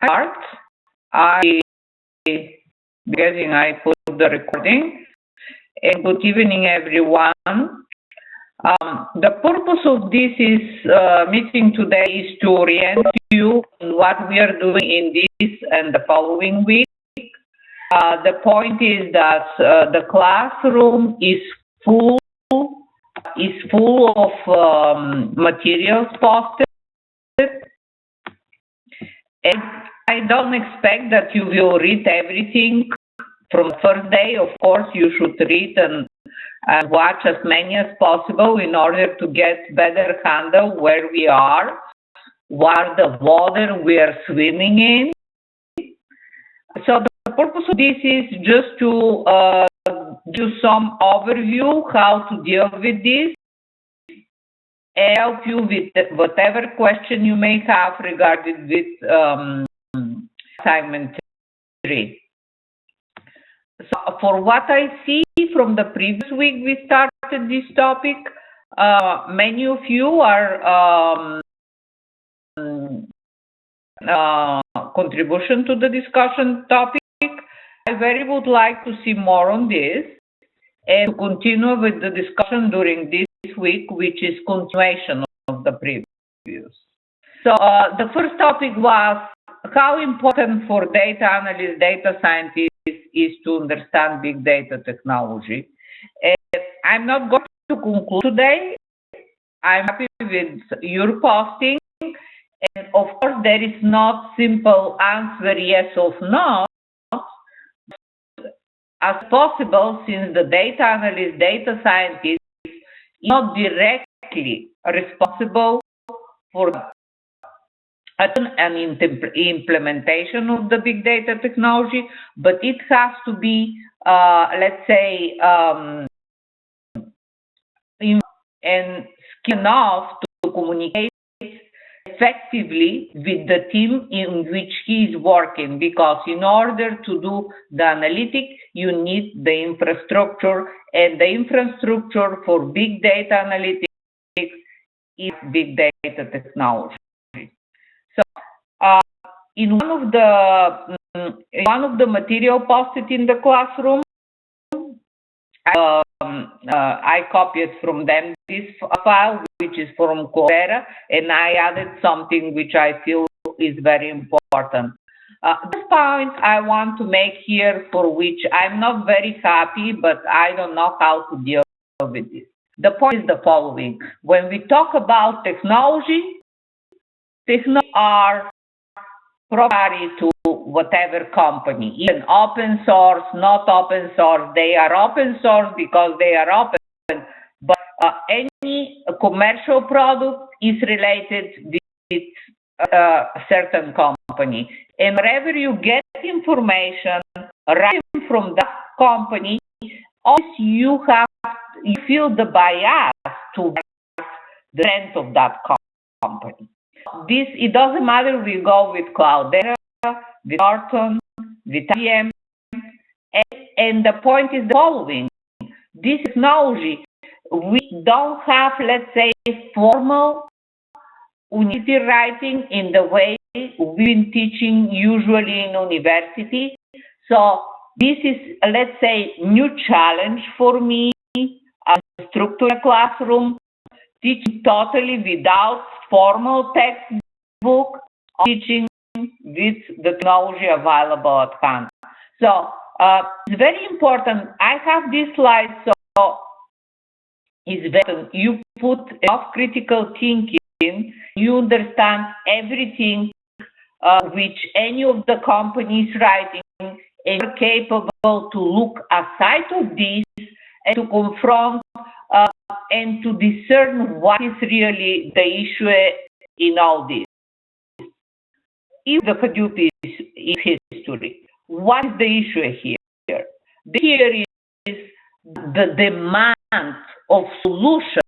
Start. I guessing I put the recording. And good evening, everyone. The purpose of this meeting today is to orient you on what we are doing in this and the following week. The point is that the classroom is full of materials posted, and I don't expect that you will read everything from the first day. Of course, you should read and watch as many as possible in order to get better handle where we are, what the water we are swimming in. So the purpose of this is just to do some overview how to deal with this, and help you with whatever question you may have regarding with assignment 3. So for what I see from the previous week we started this topic, many of you are contribution to the discussion topic. I very would like to see more on this and to continue with the discussion during this week, which is continuation of the previous. So the first topic was how important for data analysts, data scientists is to understand big data technology. And I'm not going to conclude today. I'm happy with your posting. And of course, there is not simple answer yes or no as possible, since the data analyst, data scientist is not directly responsible for an implementation of the big data technology, but it has to be, let's say, and skill enough to communicate effectively with the team in which he is working, because in order to do the analytic, you need the infrastructure, and the infrastructure for big data analytics is big data technology. So in one of the material posted in the classroom, I copied from them this file, which is from Coursera, and I added something which I feel is very important. This point I want to make here, for which I'm not very happy, but I don't know how to deal with this. The point is the following. When we talk about technology are proprietary to whatever company, even open source, not open source. They are open source because they are open, but any commercial product is related with a certain company. And wherever you get information right from that company, also you feel the bias to the strength of that company. It doesn't matter if we go with Cloudera, with Norton, with IBM, and the point is the following. This technology, we don't have, let's say, formal unity writing in the way we've been teaching usually in university. So this is, let's say, new challenge for me as a structured classroom, teaching totally without formal textbook, teaching with the technology available at hand. So it's very important. I have this slide, so it's important you put enough critical thinking, you understand everything which any of the companies writing, and you're capable to look aside of this and to confront and to discern what is really the issue in all this. If the Hadoop is history, what is the issue here? The issue is the demand of solution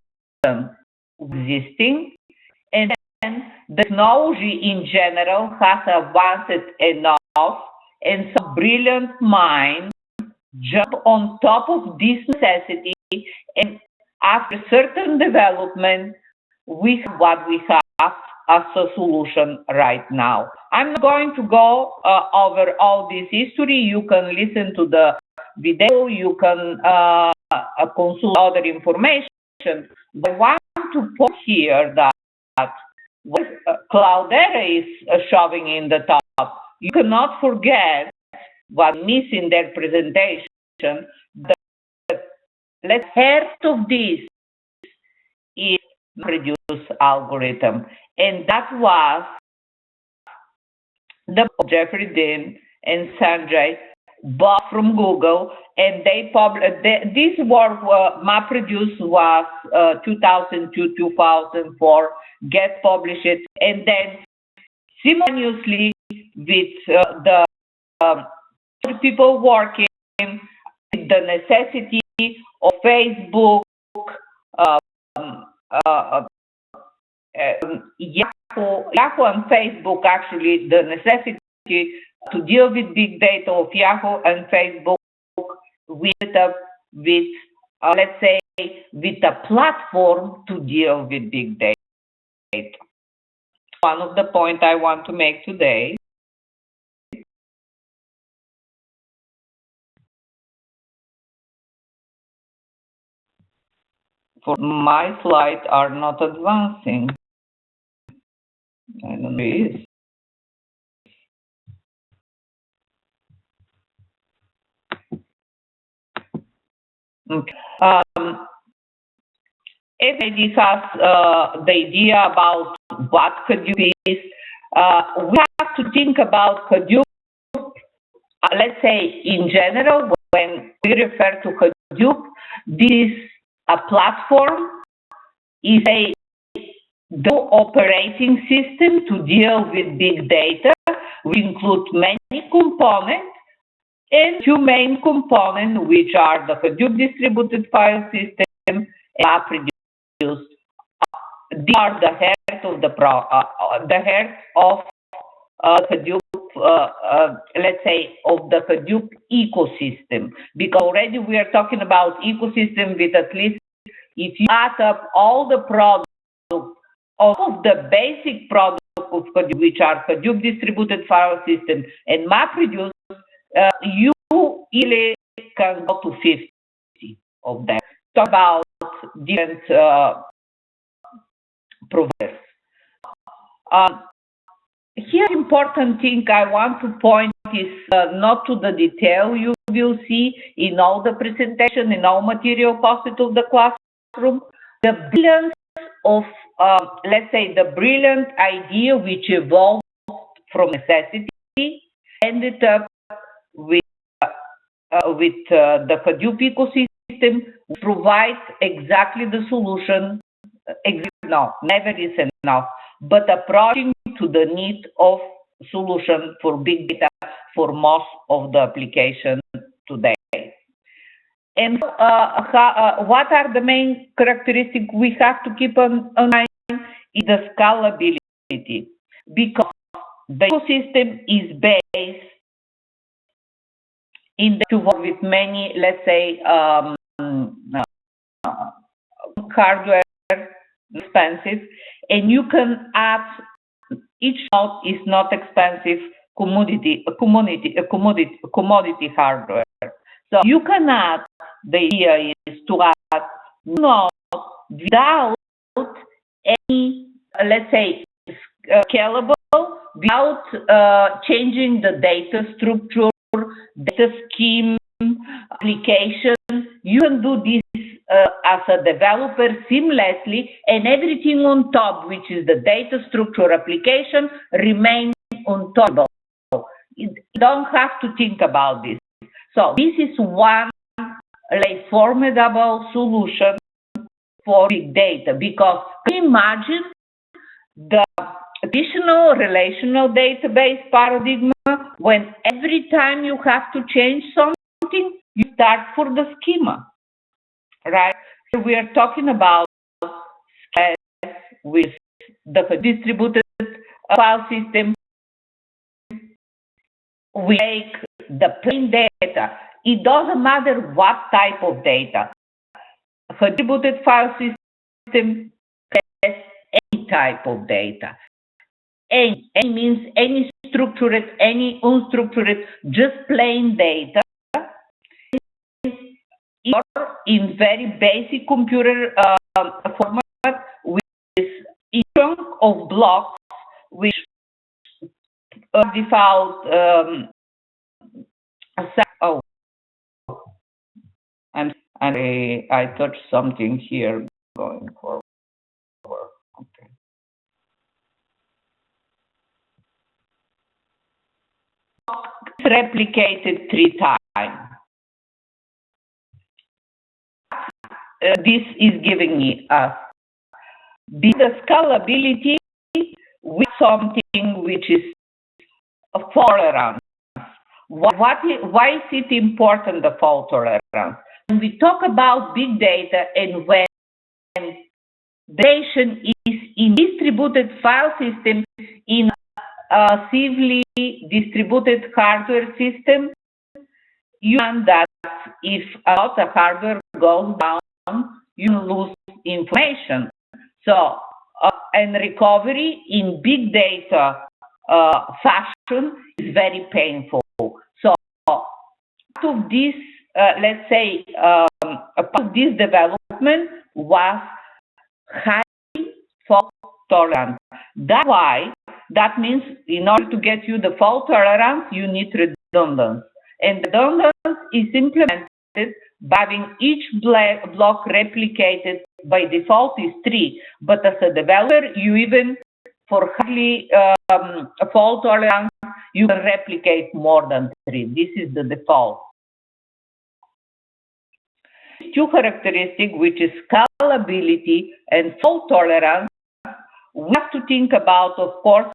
existing, and then the technology in general has advanced enough, and some brilliant mind jump on top of this necessity, and after certain development, we have what we have, as a solution right now. I'm not going to go over all this history. You can listen to the video, you can consult other information. But I want to point here that what Cloudera is showing in the top, you cannot forget what missed in their presentation. Let's heart of this is reduce algorithm, and that was the Jeffrey Dean and Sanjay, both from Google, and they published this work. MapReduce was 2002-2004, get published, and then simultaneously with the people working with the necessity of Facebook, Yahoo and Facebook, actually, the necessity to deal with big data of Yahoo and Facebook with let's say, with a platform to deal with big data. One of the points I want to make today. For my slides are not advancing. I don't know if it is. Okay. If I discuss the idea about what Hadoop is, we have to think about Hadoop, let's say in general, when we refer to Hadoop, this is a platform, is a operating system to deal with big data. We include many components, and two main components, which are the Hadoop distributed file system and MapReduce. These are the heart of Hadoop, let's say, of the Hadoop ecosystem. Because already we are talking about ecosystem with at least, if you add up all the products, all of the basic products of Hadoop, which are Hadoop distributed file system and MapReduce, you really can go to 50 of them. Talk about different providers. Here, important thing I want to point is not to the detail you will see in all the presentation, in all material posted to the classroom, the brilliance of, let's say, the brilliant idea which evolved from necessity, ended up with the Hadoop ecosystem, provides exactly the solution. No, never is enough, but approaching to the need of solution for big data for most of the applications today. And what are the main characteristics we have to keep in mind? Is the scalability, because the ecosystem is based to work with many, let's say, hardware, expensive, and you can add, each node is not expensive commodity hardware. So you can add, the idea is to add nodes without any, let's say, scalable, without changing the data structure, data scheme, application. You can do this as a developer seamlessly, and everything on top, which is the data structure application, remains on top. You don't have to think about this. So this is one formidable solution for big data, because can you imagine the additional relational database paradigm when every time you have to change something, you start for the schema, right? So we are talking about with the distributed file system. We take the plain data. It doesn't matter what type of data. A distributed file system has any type of data. Any means any structured, any unstructured, just plain data, or in very basic computer format with a chunk of blocks which default. Oh, I touched something here going forward. Okay. Replicated 3 times. This is giving me the scalability with something which is a fault tolerance. Why is it important, the fault tolerance? When we talk about big data and when data is in distributed file system in a massively distributed hardware system, you find that if a lot of hardware goes down, you lose information. So, and recovery in big data fashion is very painful. So, part of this, let's say, a part of this development was high fault tolerance. That's why, that means in order to get you the fault tolerance, you need redundancy. And redundancy is implemented by having each block replicated by default is 3. But as a developer, you even, for highly fault tolerance, you can replicate more than 3. This is the default. 2 characteristics, which is scalability and fault tolerance, we have to think about, of course,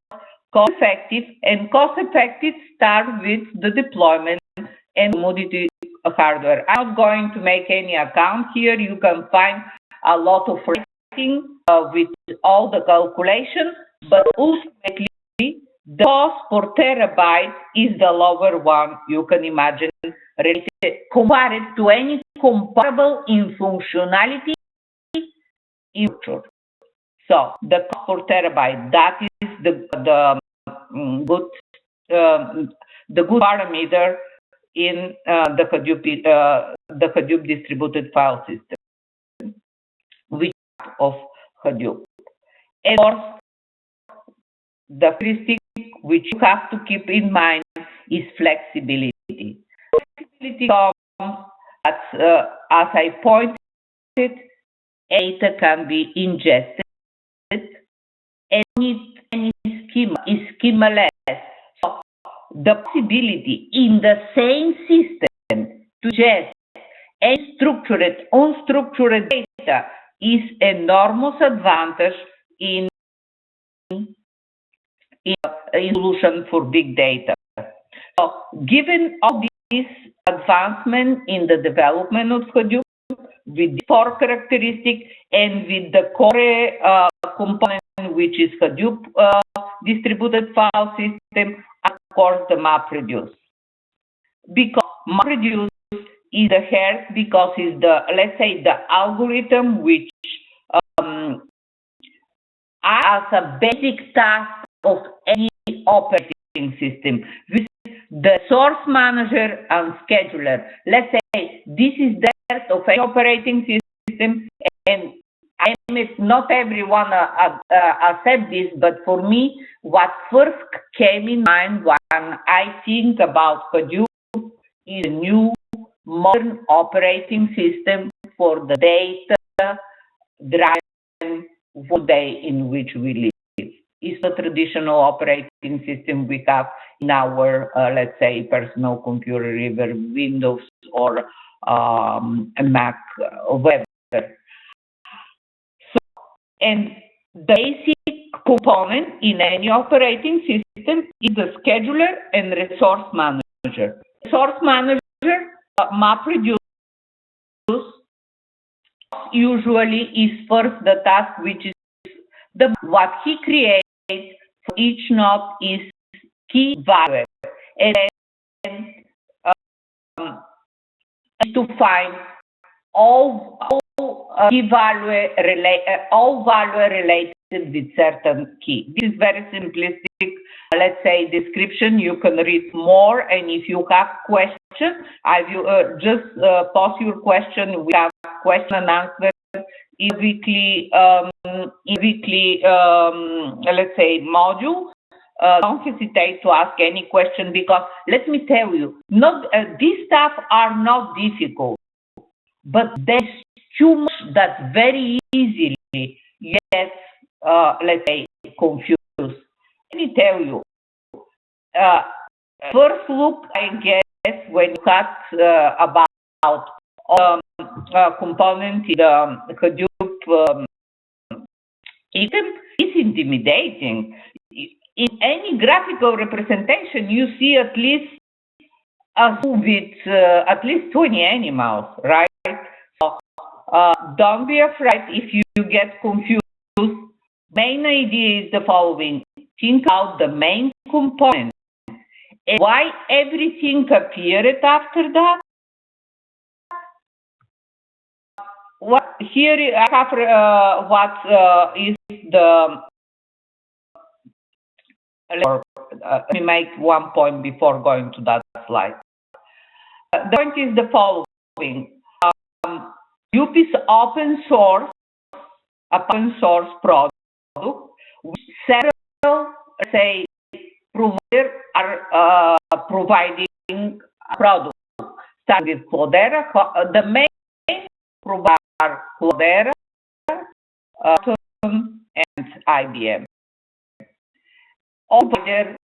cost-effective, and cost-effective start with the deployment and commodity hardware. I'm not going to make any account here. You can find a lot of writing with all the calculations, but ultimately the cost per terabyte is the lower one you can imagine, compared to any comparable in functionality in future. So the cost per terabyte, that is the good parameter in the Hadoop distributed file system, which of Hadoop. And of course, the characteristic which you have to keep in mind is flexibility. Flexibility comes as I pointed, data can be ingested. Any schema is schemaless. So the possibility in the same system to ingest any structured, unstructured data is enormous advantage in solution for big data. So given all this advancement in the development of Hadoop, with the 4 characteristics and with the core component, which is Hadoop distributed file system, of course the MapReduce. Because MapReduce is the heart, because it's the, let's say, the algorithm which as a basic task of any operating system. With the source manager and scheduler. Let's say this is the heart of any operating system, and not everyone accept this, but for me, what first came in mind when I think about Hadoop is a new modern operating system for the data driven day in which we live. It's the traditional operating system we have in our, let's say, personal computer, either Windows or a Mac or whatever. And the basic component in any operating system is the scheduler and resource manager. Resource manager, MapReduce, usually is first the task, which is what he creates for each node is key value, and then to find all key value related with certain key. This is very simplistic, let's say, description. You can read more, and if you have questions, I will just post your question. We have question and answer in weekly, let's say, module. Don't hesitate to ask any question, because let me tell you, these stuff are not difficult, but there's too much that very easily gets, let's say, confused. Let me tell you, first look, I guess, when you cut about component in the Hadoop item, it's intimidating. In any graphical representation, you see at least a zoo with at least 20 animals, right? So, don't be afraid if you get confused. Main idea is the following: think out the main component and why everything appeared after that. Here I have what is the. Let me make one point before going to that slide. The point is the following: Hadoop is open source product. Several, say, providers are providing a product. Starting with Cloudera, the main provider are Cloudera, and IBM. All providers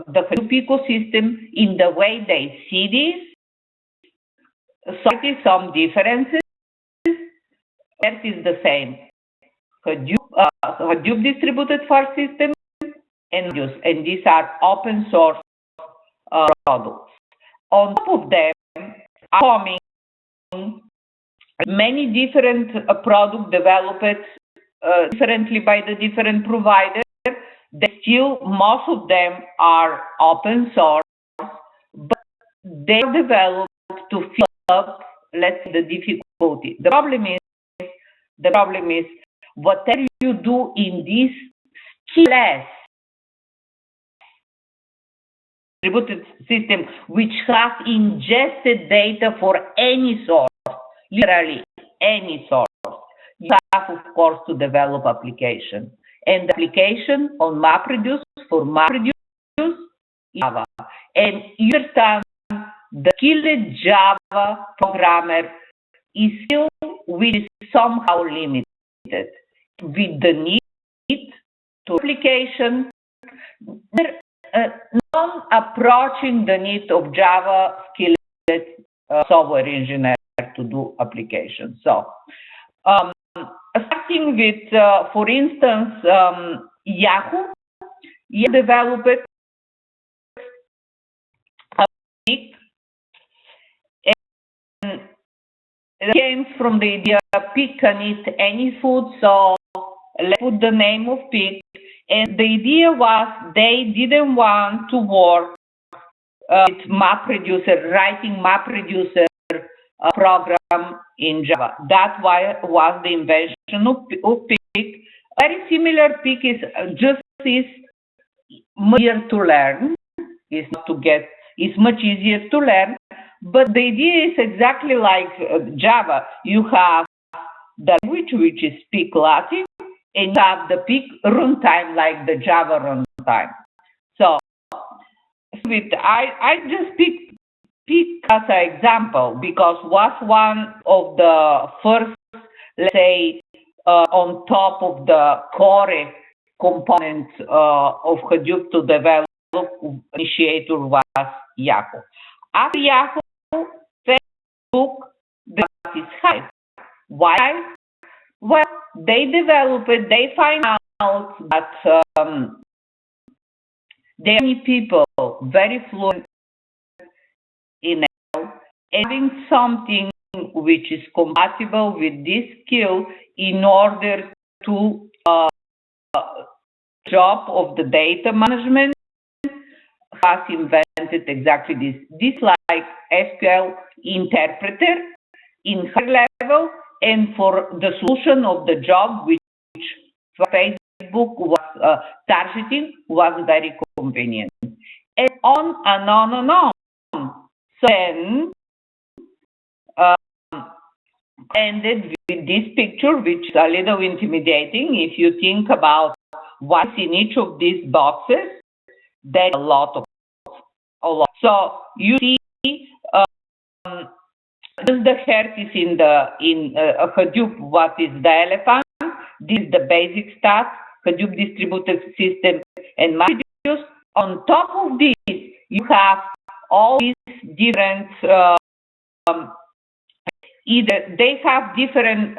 the Hadoop ecosystem in the way they see this. So there is some differences. That is the same. Hadoop distributed file system and these are open source products. On top of them are coming many different products developed differently by the different providers. Still, most of them are open source, but they are developed to fill up, let's say, the difficulty. The problem is whatever you do in this skillless distributed system, which has ingested data for any source, literally any source, you have, of course, to develop application. And the application on MapReduce for MapReduce is Java. And you understand, the skilled Java programmer is still somehow limited with the need to application, not approaching the need of Java skilled software engineer to do applications. So, starting with, for instance, Yahoo developed a pig, and it came from the idea pig can eat any food, so let's put the name of pig. And the idea was they didn't want to work with MapReducer, writing MapReducer program in Java. That was the invention of pig. Very similar pig is much easier to learn. It's much easier to learn. But the idea is exactly like Java. You have the language, which is pig Latin, and you have the pig runtime, like the Java runtime. So, I just pick as an example because was one of the first, let's say, on top of the core components of Hadoop to develop. Initiator was Yahoo. After Yahoo, Facebook is Hive. Why? Well, they find out that there are many people very fluent in L, having something which is compatible with this skill in order to job of the data management has invented exactly this. This like SQL interpreter in high level and for the solution of the job which Facebook was targeting was very convenient. And on and on and on. So then ended with this picture, which is a little intimidating. If you think about what's in each of these boxes, there's a lot. So you see, just the heart is in Hadoop. What is the elephant? This is the basic stuff. Hadoop distributed system and MapReduce. On top of this, you have all these different. Either they have different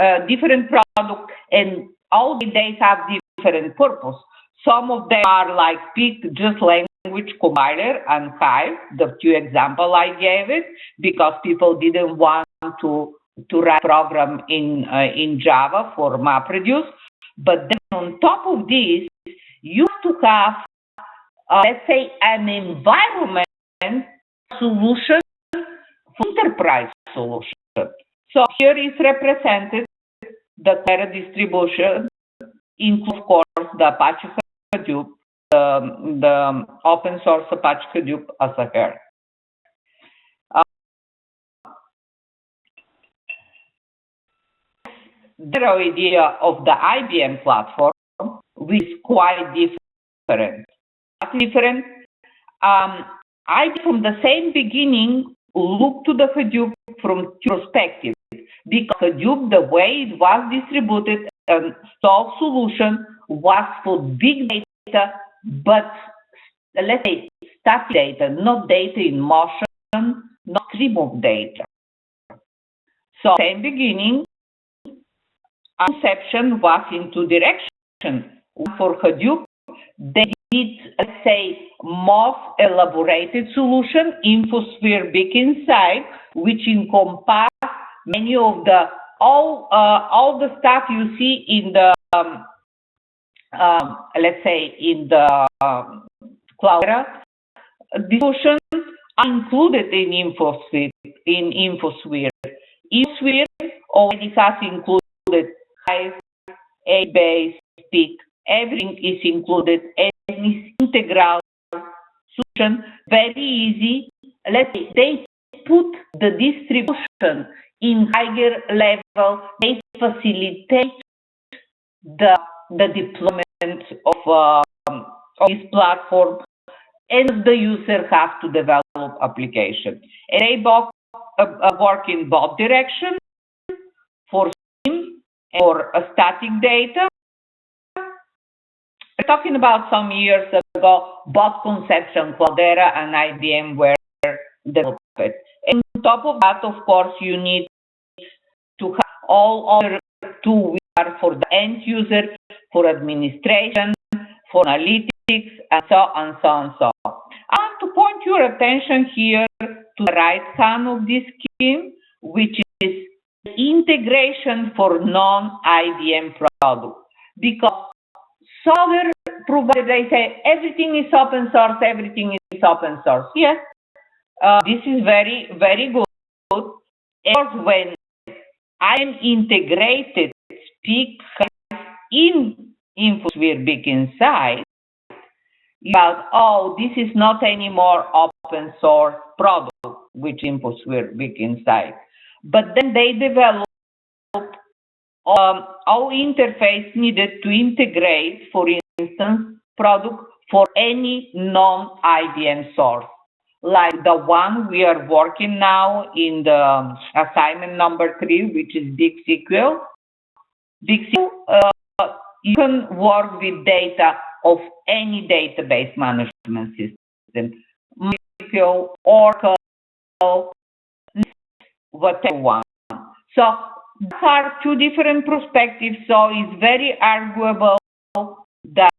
products, and all they have different purpose. Some of them are like pick just language compiler and Hive, the two examples I gave it, because people didn't want to write program in Java for MapReduce. But then on top of this, you have to have, let's say, an environment solution for enterprise solution. So here is represented the Clara distribution, includes, of course, the Apache Hadoop, the open source Apache Hadoop as a hair. The idea of the IBM platform, which is quite different. IBM from the same beginning looked to the Hadoop from two perspectives. Because Hadoop, the way it was distributed and solved solution was for big data, but let's say static data, not data in motion, not stream of data. So same beginning, conception was in two directions. One for Hadoop, they did, let's say, most elaborated solution, InfoSphere Big Insight, which encompass many of the all the stuff you see in the let's say in the Cloudera. The solutions are included in InfoSphere. InfoSphere already has included Hive, HBase, Peak. Everything is included and is integral solution. Very easy. Let's say they put the distribution in higher level. They facilitate the deployment of this platform, and the user has to develop application. And they both work in both directions, for stream and for static data. We're talking about some years ago, both conception, Cloudera and IBM, were developed. And on top of that, of course, you need to have all other tools for the end user, for administration, for analytics, and so on, so on, so on. I want to point your attention here to the right hand of this scheme, which is integration for non-IBM products. Because other providers, they say everything is open source, everything is open source. Yes, this is very, very good. And when I am integrated Peak in InfoSphere Big Insight, about, oh, this is not anymore open source product, which InfoSphere Big Insight. But then they develop all interface needed to integrate, for instance, product for any non-IBM source, like the one we are working now in the assignment number 3, which is BigSQL. BigSQL, you can work with data of any database management system, MySQL, Oracle, whatever one. So these are two different perspectives, so it's very arguable that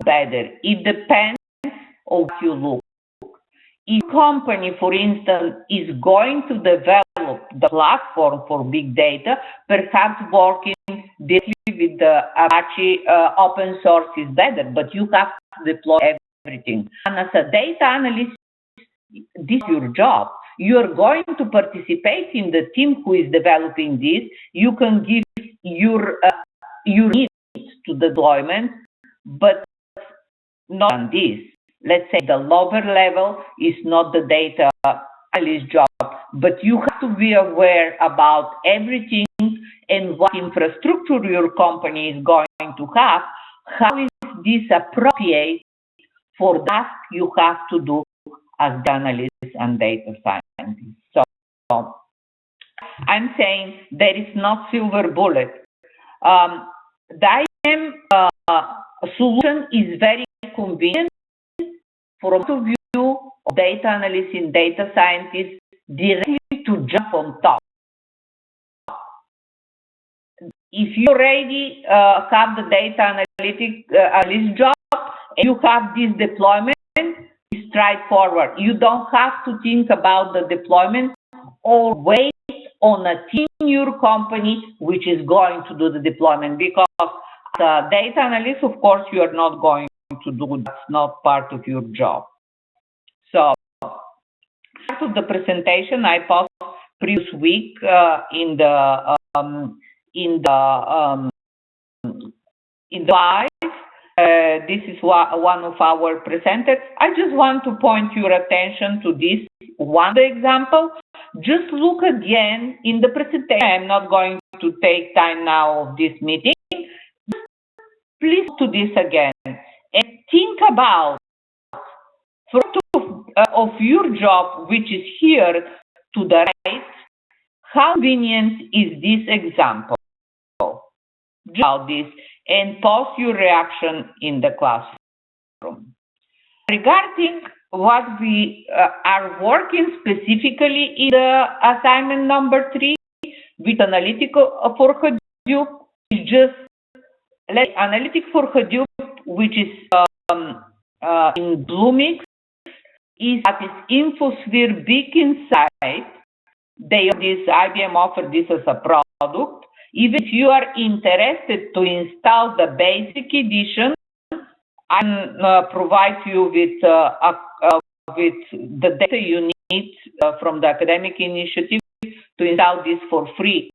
better. It depends on what you look. If a company, for instance, is going to develop the platform for big data, perhaps working directly with the Apache open source is better, but you have to deploy everything. And as a data analyst, this is your job. you're going to participate in the team who is developing this. You can give your needs to the deployment, but not on this. Let's say the lower level is not the data analyst job, but you have to be aware about everything and what infrastructure your company is going to have. How is this appropriate for the task you have to do as the analyst and data scientist? So I'm saying there is not silver bullet. The IBM solution is very convenient for most of you, data analysts and data scientists, directly to jump on top. If you already have the data analyst job and you have this deployment, it's straightforward. You don't have to think about the deployment or wait on a team in your company which is going to do the deployment, because the data analyst, of course, you are not going to do. That's not part of your job. So, part of the presentation I posted previous week in the live. This is one of our presenters. I just want to point your attention to this one example. Just look again in the presentation. I'm not going to take time now of this meeting. Please do this again and think about front of your job, which is here to the right. How convenient is this example? About this and post your reaction in the classroom. Regarding what we are working specifically in the assignment number 3 with Analytics for Hadoop, is just Analytics for Hadoop, which is in Bluemix, is InfoSphere Beacon site. IBM offered this as a product. Even if you are interested to install the basic edition, I can provide you with the data you need from the academic initiative to install this for free.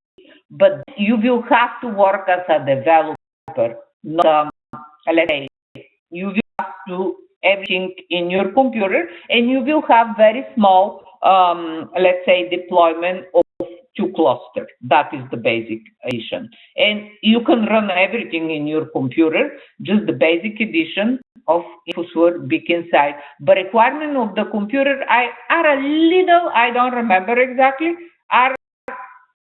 But you will have to work as a developer, not let's say you will have to do everything in your computer, and you will have very small, let's say, deployment of 2 clusters. That is the basic edition. And you can run everything in your computer, just the basic edition of InfoSphere Beacon site. The requirement of the computer are a little, I don't remember exactly, are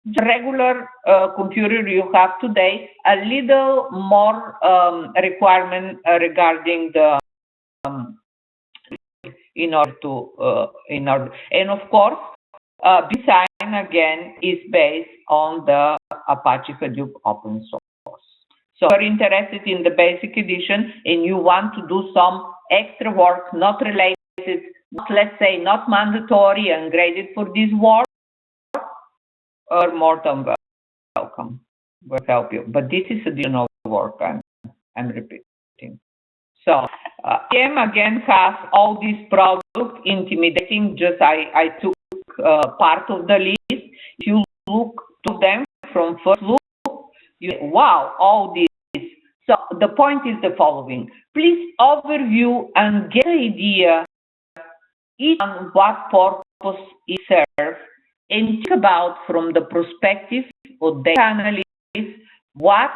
the regular computer you have today, a little more requirement regarding the in order to and of course design again is based on the Apache Hadoop open source. So if you're interested in the basic edition and you want to do some extra work not related, let's say not mandatory and graded for this work, are more than welcome. We'll help you. But this is additional work I'm repeating. So IBM again has all these products, intimidating. Just I took part of the list. If you look to them from first look, you say, wow, all this. So the point is the following. Please overview and get an idea each on what purpose it serves, and think about from the perspective of data analyst, what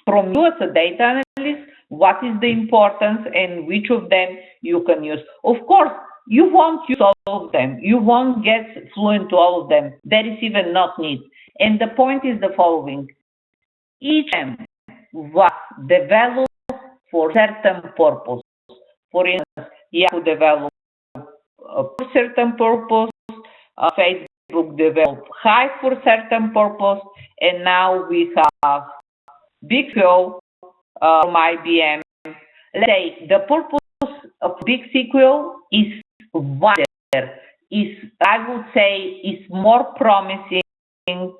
from you as a data analyst, what is the importance and which of them you can use. Of course, you won't use all of them. You won't get fluent to all of them. There is even not need. And the point is the following. Each of them was developed for certain purpose. For instance, Yahoo developed for certain purpose, Facebook developed Hive for certain purpose, and now we have BigQuery from IBM. Let's say the purpose of BigQuery is wider, I would say, is more promising than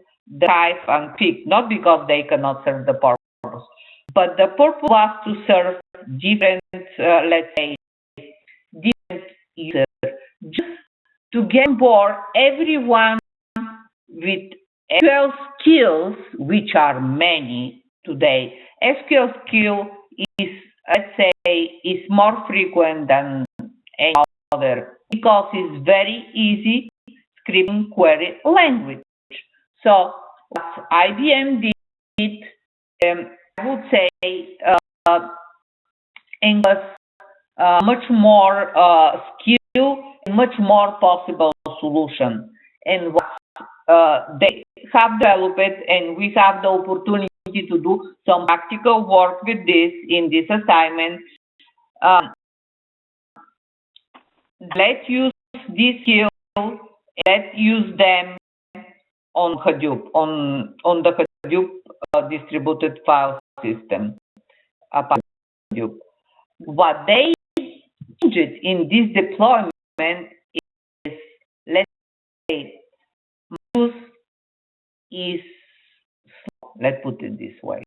Hive and Pig, not because they cannot serve the purpose, but the purpose was to serve different, let's say, different users. to get on board everyone with SQL skills, which are many today. SQL skill is, let's say, is more frequent than any other because it's very easy scripting query language. So what IBM did, I would say, English much more skill, much more possible solution. And what they have developed, and we have the opportunity to do some practical work with this in this assignment. Let's use these skills. Let's use them on Hadoop, on the Hadoop distributed file system. Hadoop. What they changed in this deployment is, let's say, is slow. Let's put it this way.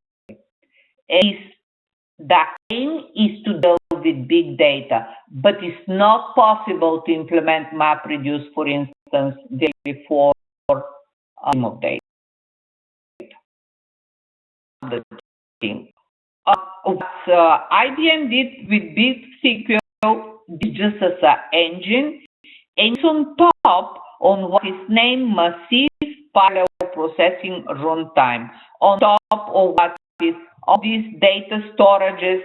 The aim is to deal with big data, but it's not possible to implement MapReduce, for instance, before of data. The thing. What IBM did with Big SQL just as an engine, and on top on what is named Massive Parallel Processing Runtime, on top of what is all these data storages,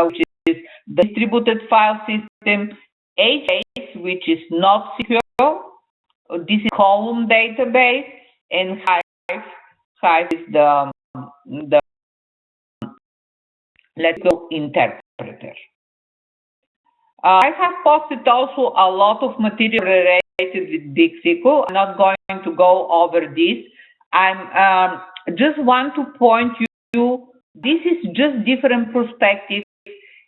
which is the distributed file system, HBase, which is not SQL, this is column database, and Hive is the let's go interpreter. I have posted also a lot of material related with Big SQL. I'm not going to go over this. I'm just want to point you, this is just different perspective,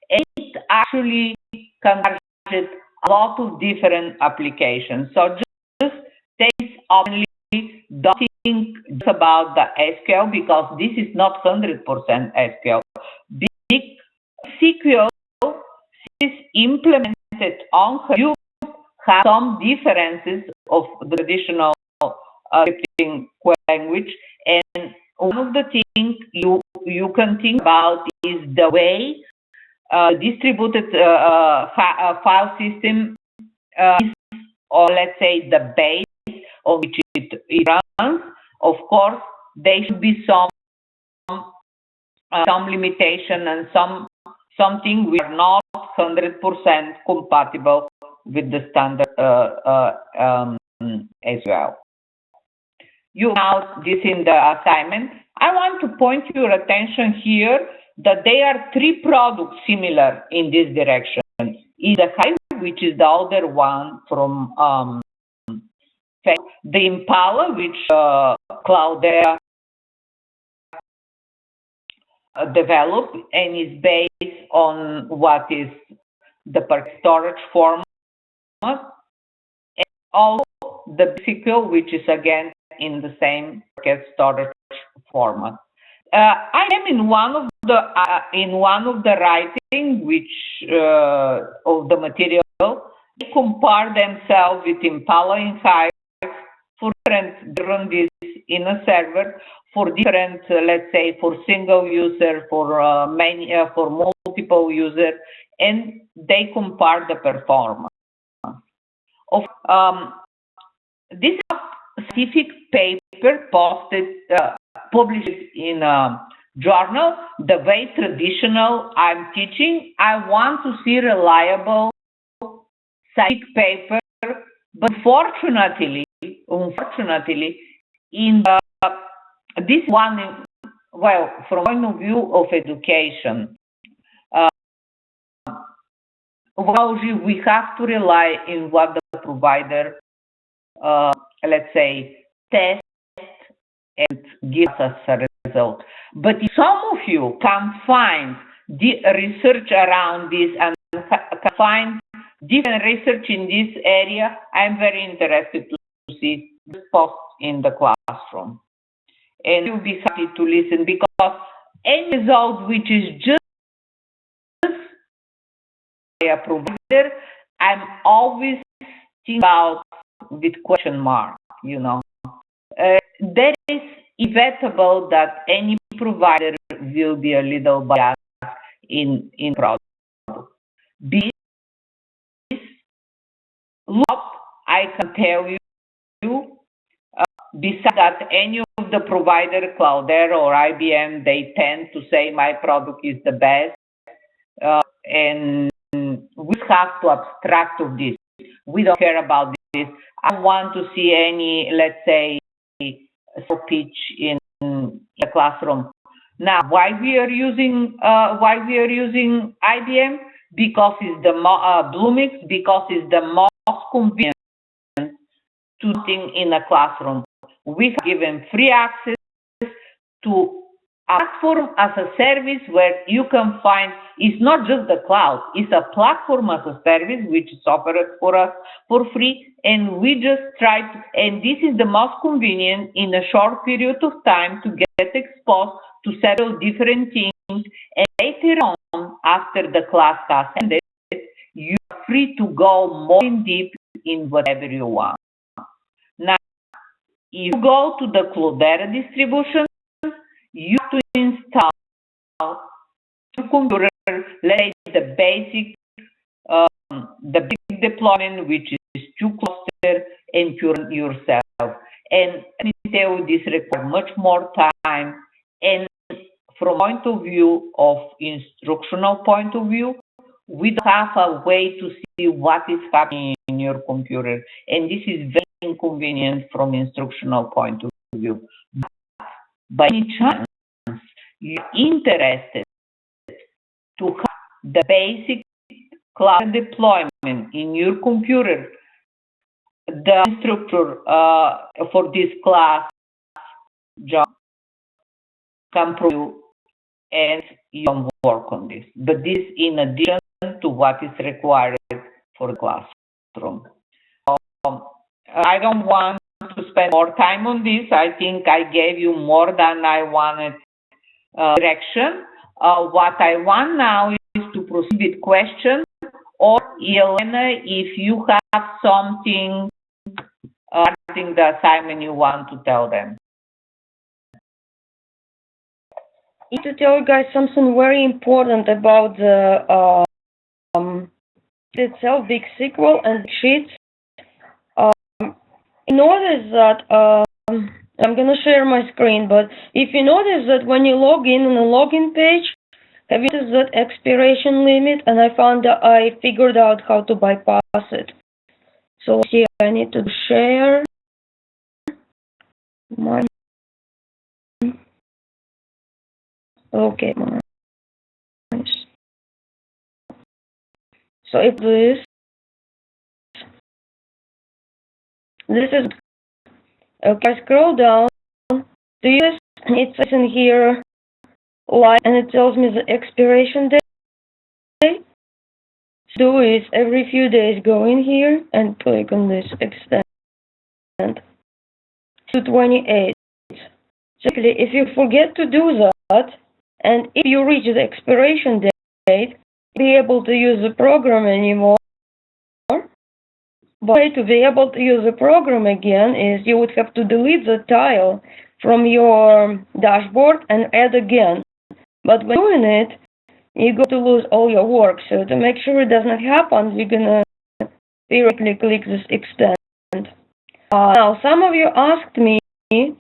and it actually can target a lot of different applications. So just take openly, don't think just about the SQL, because this is not 100% SQL. Big SQL is implemented on Hadoop, have some differences of the traditional scripting language, and one of the things you can think about is the way distributed file system is, or let's say the base on which it runs. Of course, there should be some limitation and something we are not 100% compatible with the standard as well. You have this in the assignment. I want to point your attention here that there are three products similar in this direction. Is the Hive, which is the other one from the Impala, which Cloudera developed and is based on what is the storage format, and also the SQL, which is again in the same storage format. I am in one of the writing which of the material. They compare themselves with Impala and Hive for different this in a server, for different, let's say, for single user, for many, for multiple user, and they compare the performance. Of this specific paper published in a journal, the way traditional I'm teaching, I want to see reliable scientific paper, but unfortunately, in this one, well, from point of view of education, we have to rely in what the provider, let's say, tests and gives us a result. But if some of you can find the research around this and can find different research in this area, I'm very interested to see the post in the classroom. And you'll be happy to listen, because any result which is just a provider, I'm always think about with question mark, you know. That is inevitable that any provider will be a little biased in product. This loop, I can tell you, besides that any of the provider, Cloudera or IBM, they tend to say my product is the best, and we have to abstract of this. We don't care about this. I want to see any, let's say, pitch in the classroom. Now, why we are using IBM? Because it's the Bluemix, because it's the most convenient to think in a classroom. We have given free access to a platform as a service where you can find, it's not just the cloud, it's a platform as a service which is offered for us for free, and we just try to, and this is the most convenient in a short period of time to get exposed to several different things, and later on, after the class has ended, you are free to go more in deep in whatever you want. Now, if you go to the Cloudera distribution, you have to install your computer, let's say the basic, the big deployment, which is 2 clusters, and yourself. And let me tell you, this requires much more time. And from point of view of instructional point of view, we don't have a way to see what is happening in your computer. And this is very inconvenient from instructional point of view. But by any chance you're interested to have the basic cloud deployment in your computer, the instructor for this class, John, can prove you and you can work on this. But this in addition to what is required for the classroom. I don't want to spend more time on this. I think I gave you more than I wanted direction. What I want now is to proceed with questions, or Elena, if you have something regarding the assignment you want to tell them. I need to tell you guys something very important about the itself, Big SQL and Sheets. Notice that I'm going to share my screen, but if you notice that when you log in on the login page, have you noticed that expiration limit? And I figured out how to bypass it. So here I need to share my. Okay. So if this is, okay, I scroll down, it says in here, line, and it tells me the expiration date. Do is every few days go in here and click on this extend to 28. Simply, if you forget to do that, and if you reach the expiration date, be able to use the program anymore. But to be able to use the program again is you would have to delete the tile from your dashboard and add again. But when doing it, you're going to lose all your work. So to make sure it doesn't happen, you're going to periodically click this extend. Now, some of you asked me, you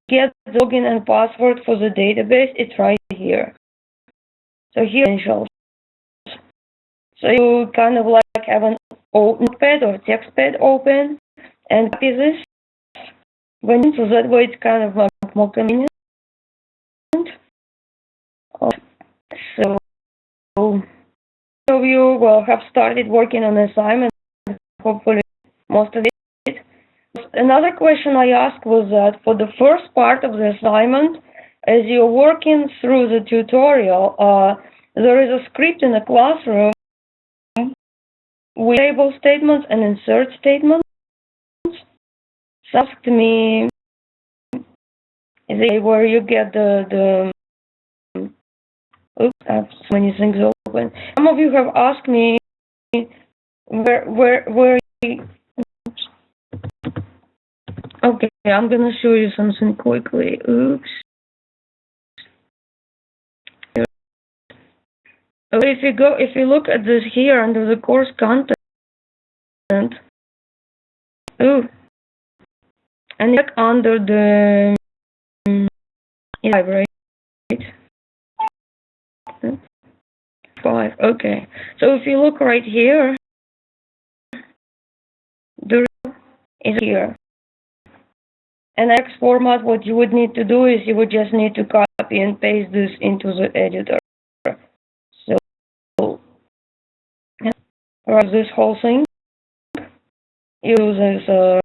get the login and password for the database. It's right here. So here, essentials. So you kind of like have an notepad or text pad open and copy this. So that way it's kind of more convenient. So some of you will have started working on the assignment, hopefully most of it. Another question I asked was that for the first part of the assignment, as you're working through the tutorial, there is a script in the classroom with table statements and insert statements. Asked me where you get the oops, I have so many things open. Some of you have asked me where Okay, I'm gonna show you something quickly. Oops. If you look at this here under the course content, and look under the library. 5. Okay. So if you look right here, the is here. And X format, what you would need to do is you would just need to copy and paste this into the editor. So run this whole thing. Use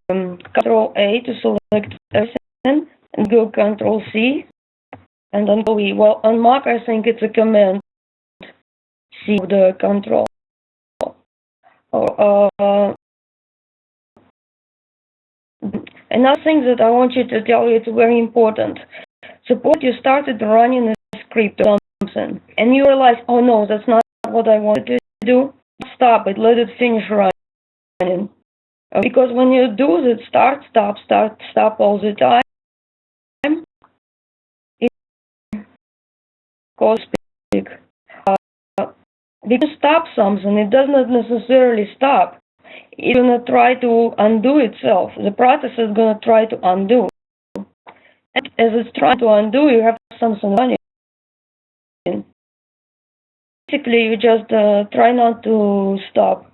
Control A to select everything and go Control C and then go E. Well, on Mac I think it's a Command C of the control. Another thing that I want you to tell you, it's very important. Suppose you started running a script or something, and you realize, oh no, that's not what I wanted to do. Stop it, let it finish running. Because when you do the start, stop all the time, it goes big. Because stop something, it does not necessarily stop. It's going to try to undo itself. The process is going to try to undo. And as it's trying to undo, you have something running. Basically, you just try not to stop.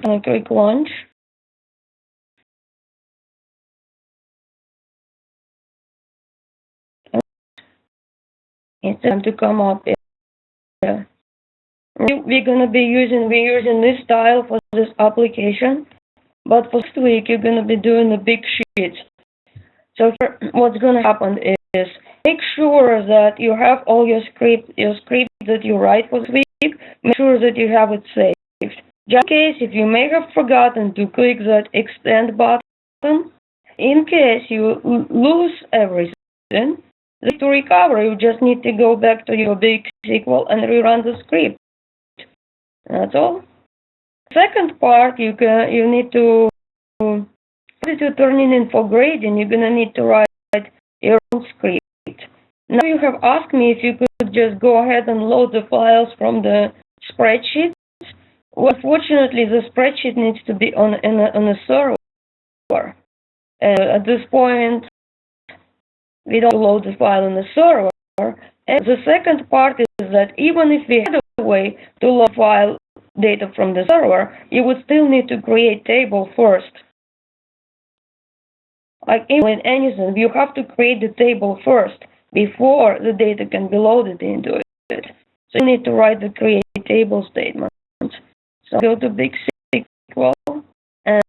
And click launch. It's time to come up here. We're using this style for this application, but for next week you're gonna be doing a big sheet. So what's gonna happen is make sure that you have all your script that you write for this week. Make sure that you have it saved. Just in case if you may have forgotten to click that extend button, in case you lose everything, to recover, you just need to go back to your big SQL and rerun the script. That's all. Second part, you need to turn in for grading. You're gonna need to write your own script. Now you have asked me if you could just go ahead and load the files from the spreadsheet. Well, fortunately, the spreadsheet needs to be on a server. At this point, we don't load the file on the server. And the second part is that even if we had a way to load file data from the server, you would still need to create table first. Like in anything, you have to create the table first before the data can be loaded into it. So you need to write the create table statement. So go to Big SQL and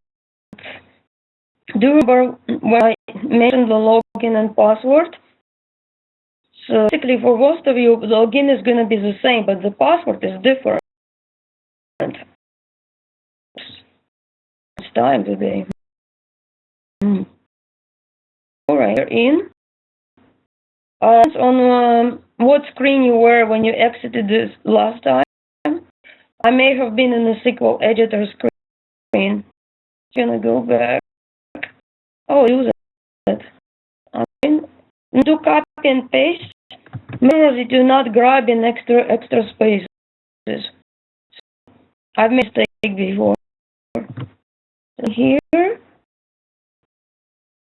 do you remember when I mentioned the login and password? So basically for most of you, the login is going to be the same, but the password is different. It's time today. Alright, you're in. On what screen you were when you exited this last time. I may have been in the SQL editor screen. Gonna go back. Oh, use it. Do copy and paste. Remember that do not grab in extra spaces. I've made a mistake before. Here,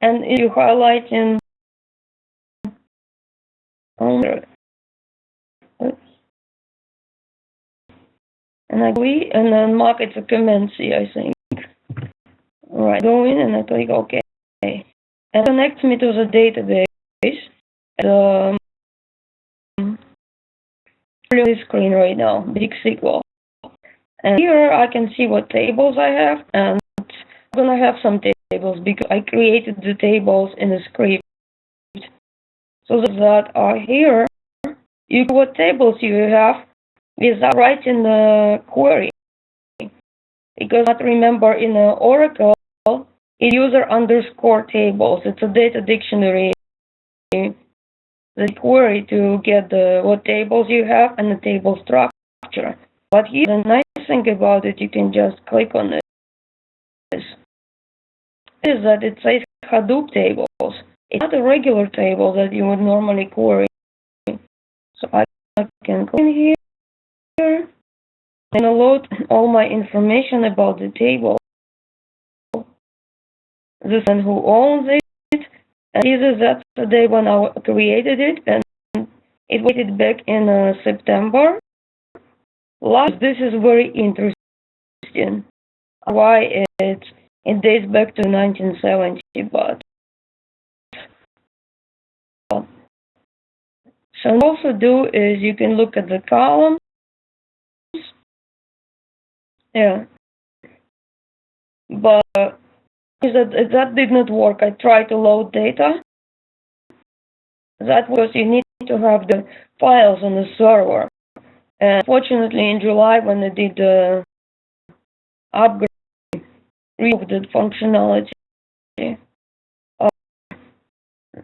and you highlight in and I agree, and then mark it a Command C, I think. Alright, go in and I click OK. And connects me to the database. This screen right now, Big SQL. And here I can see what tables I have, and I'm gonna have some tables because I created the tables in a script. So that are here, you know what tables you have without writing the query. Because I remember in Oracle, it's user underscore tables. It's a data dictionary the query to get what tables you have and the table structure. But here, the nice thing about it, you can just click on this, is that it says Hadoop tables. It's not a regular table that you would normally query. So I can go in here and load all my information about the table. This and who owns it. And that's the day when I created it, and it waited back in September. This is very interesting. Why it dates back to 1970, but so what you also do is you can look at the columns. Yeah, but that did not work. I tried to load data. That was you need to have the files on the server. And fortunately, in July, when they did the upgrade, removed the functionality.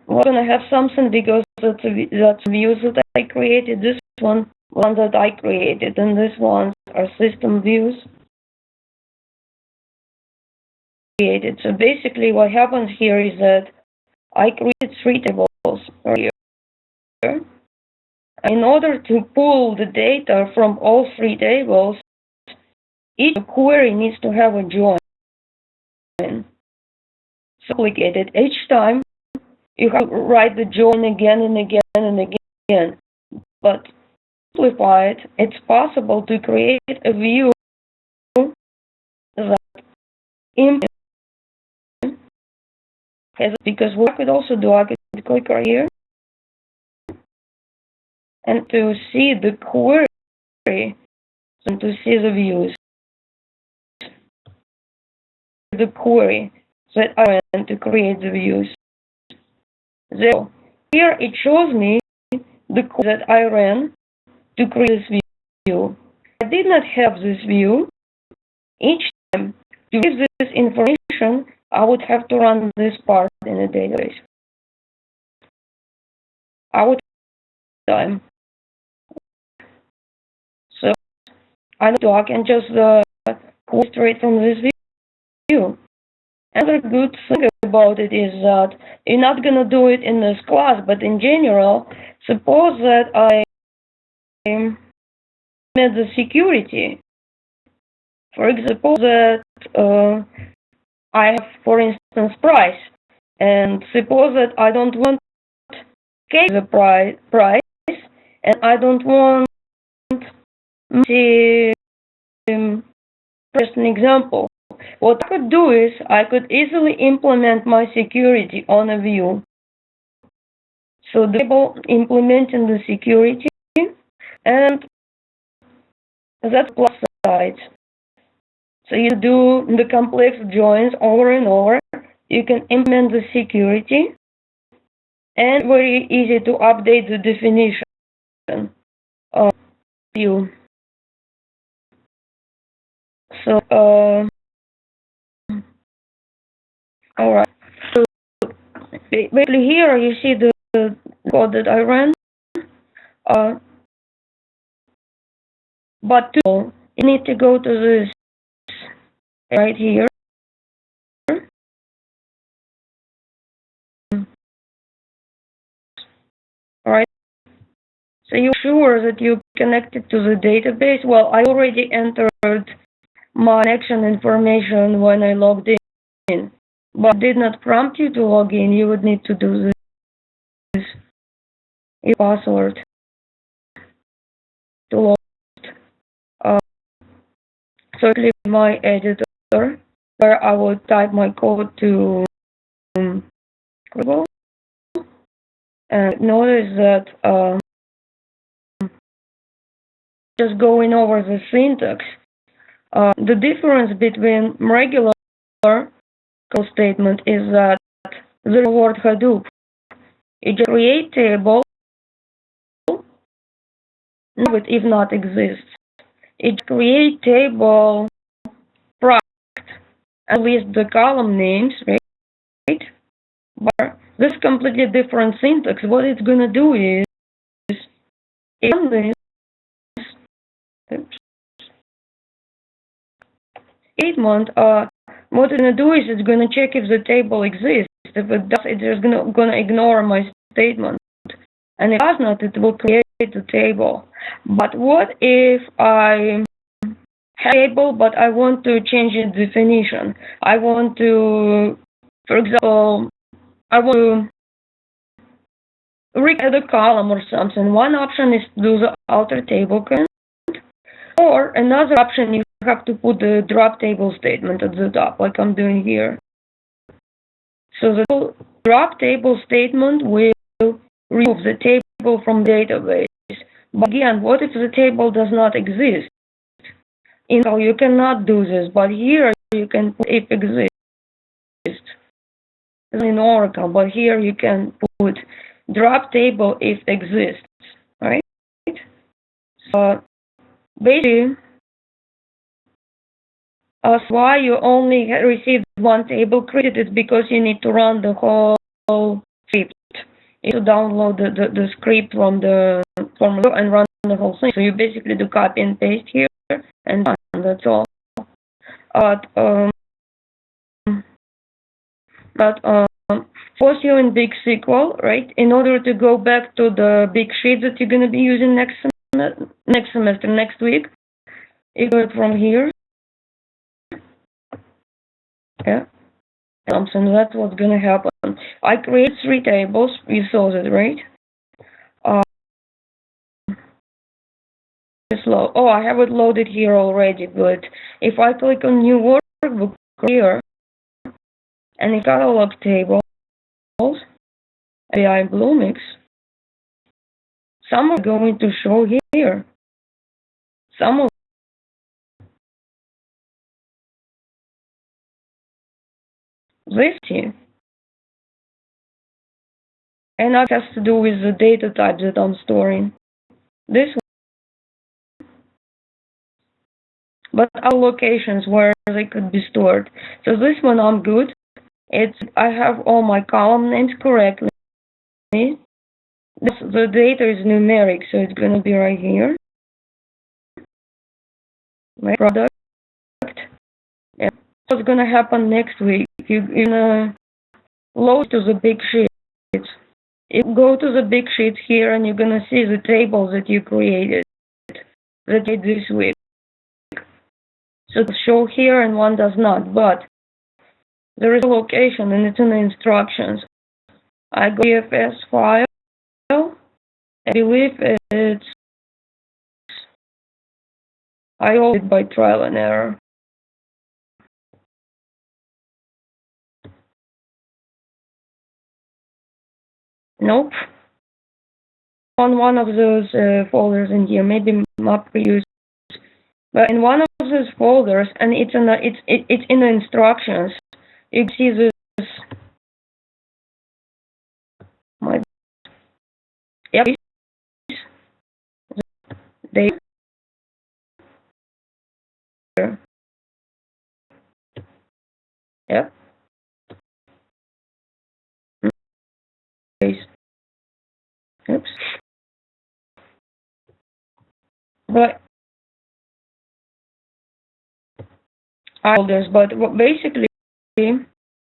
We're gonna have something because that's views that I created. This one that I created, and this one are system views created. So basically, what happens here is that I created 3 tables here. In order to pull the data from all 3 tables, each query needs to have a join. So complicated. Each time you have to write the join again and again and again. But to simplify it, it's possible to create a view that has, because what I could also do, I could click right here and to see the query and to see the views. The query that I ran to create the views. So here it shows me the code that I ran to create this view. I did not have this view. Each time to give this information, I would have to run this part in a database. I would time. So I can just pull straight from this view. Another good thing about it is that you're not going to do it in this class, but in general, suppose that I met the security. For example, that I have, for instance, price, and suppose that I don't want to keep the price, and I don't want to just an example. What I could do is I could easily implement my security on a view. So the table implementing the security, and that's plus side. So you do the complex joins over and over. You can implement the security, and very easy to update the definition of view. So all right. So basically here you see the code that I ran. But you need to go to this right here. Alright. So you're sure that you connected to the database? Well, I already entered my connection information when I logged in, but it did not prompt you to log in. You would need to do this your password to log in. So I click my editor where I will type my code to Scribble, and notice that just going over the syntax, the difference between regular code statement is that the word Hadoop, it just create table, but if not exists, it create table product and list the column names, right? But this completely different syntax. What it's gonna do is in this statement, what it's gonna do is it's gonna check if the table exists. If it does, it's just gonna ignore my statement, and if it does not, it will create a table. But what if I have a table, but I want to change its definition? I want to, for example, I want to add a column or something. One option is to do the alter table command, or another option you have to put the drop table statement at the top, like I'm doing here. So the drop table statement will remove the table from the database. But again, what if the table does not exist? In Oracle, you cannot do this, but here you can put if exists. In Oracle, but here you can put drop table if exists, right? So basically, why you only received one table created is because you need to run the whole script. You need to download the script from the formula and run the whole thing. So you basically do copy and paste here, and that's all. Force you in Big SQL, right? In order to go back to the big sheet that you're going to be using next semester, next week, you do it from here. Yeah. So that's what's going to happen. I create 3 tables. You saw that, right? Oh, I have it loaded here already, but if I click on New Workbook here, and in Catalog Tables, AI Bluemix, some are going to show here. Some of this here. And that has to do with the data type that I'm storing. This one. But our locations where they could be stored. So this one I'm good. I have all my column names correctly. The data is numeric, so it's going to be right here. My product. Yeah. What's going to happen next week? You're going to load to the big sheet. You go to the big sheet here, and you're going to see the tables that you created that did this week. So it's show here and one does not, but there is a location and it's in the instructions. I go to EFS file. I believe it's, I hold it by trial and error. Nope. On one of those folders in here, maybe map reuse. But in one of those folders, and it's in the instructions, you see this. Yep. They. Yep. Oops. But folders, but basically in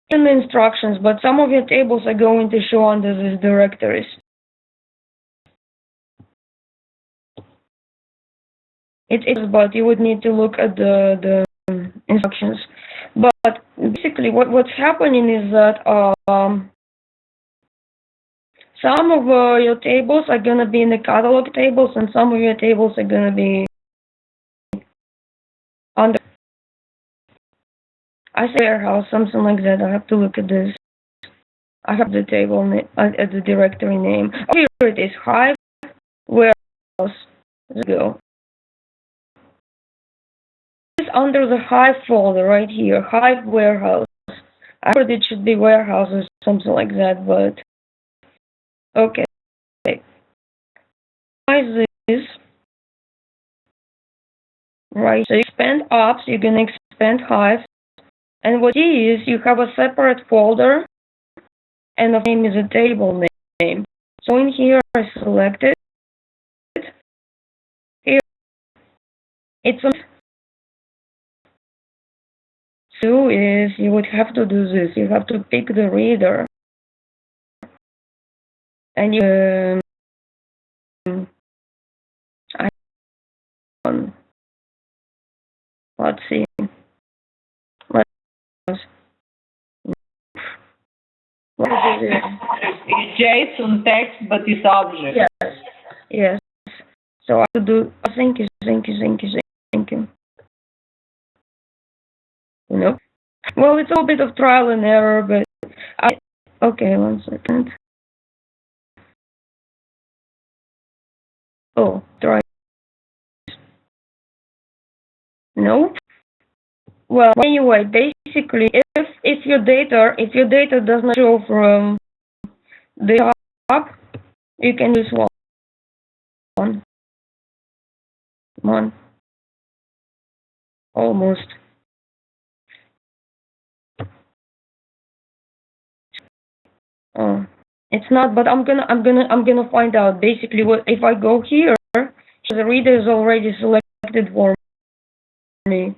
the instructions, but some of your tables are going to show under these directories. It is, but you would need to look at the instructions. But basically, what's happening is that some of your tables are going to be in the catalog tables, and some of your tables are going to be under, I say warehouse, something like that. I have to look at this. I have the table at the directory name. Oh, here it is, Hive Warehouse. Let's go. It's under the Hive folder right here, Hive Warehouse. I heard it should be warehouse or something like that, but okay. This right. So you expand ops, you're gonna expand Hive, and what it is, you have a separate folder and the name is a table name. So in here I select it. Here it's a so is you would have to do this. You have to pick the reader, and you let's see. What is it? It's JSON text, but it's object. Yes. Yes. So I have to do. Thank you. Nope. Well, it's a bit of trial and error, but okay, 1 second. Oh, try. Nope. Well, anyway, basically, if your data does not show from the top, you can use one. Almost. Oh, it's not, but I'm gonna find out. Basically, what if I go here? The reader is already selected for me.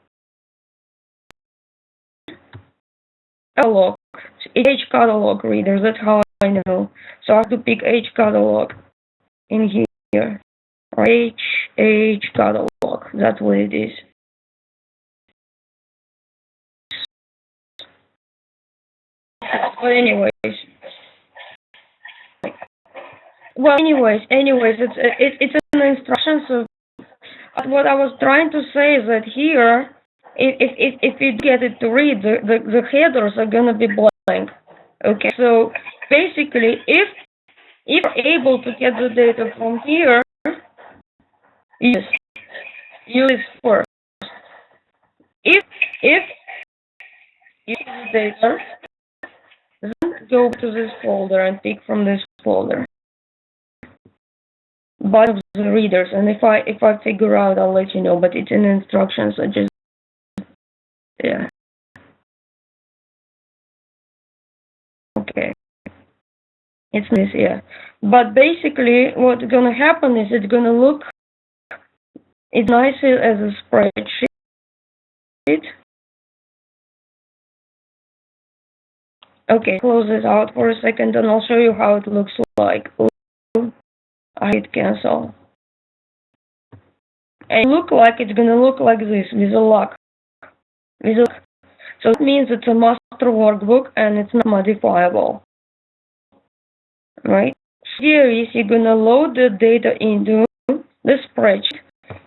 Catalog, H catalog reader. That's how I know. So I have to pick H catalog in here. Or H catalog. That's what it is. But anyways. Well, anyways, it's an instruction. So what I was trying to say is that here, if you get it to read, the headers are gonna be blank. Okay, so basically, if you're able to get the data from here, use this first. If you use the data, then go to this folder and pick from this folder. But of the readers, and if I figure out, I'll let you know. But it's in instructions. I just yeah. Okay. It's this yeah. But basically, what's gonna happen is it's gonna look. It's nice as a spreadsheet. Okay, close this out for a second, and I'll show you how it looks like. I hit cancel. And it's gonna look like this with a lock. So it means it's a master workbook and it's not modifiable. Right? Here is you're gonna load the data into the spreadsheet,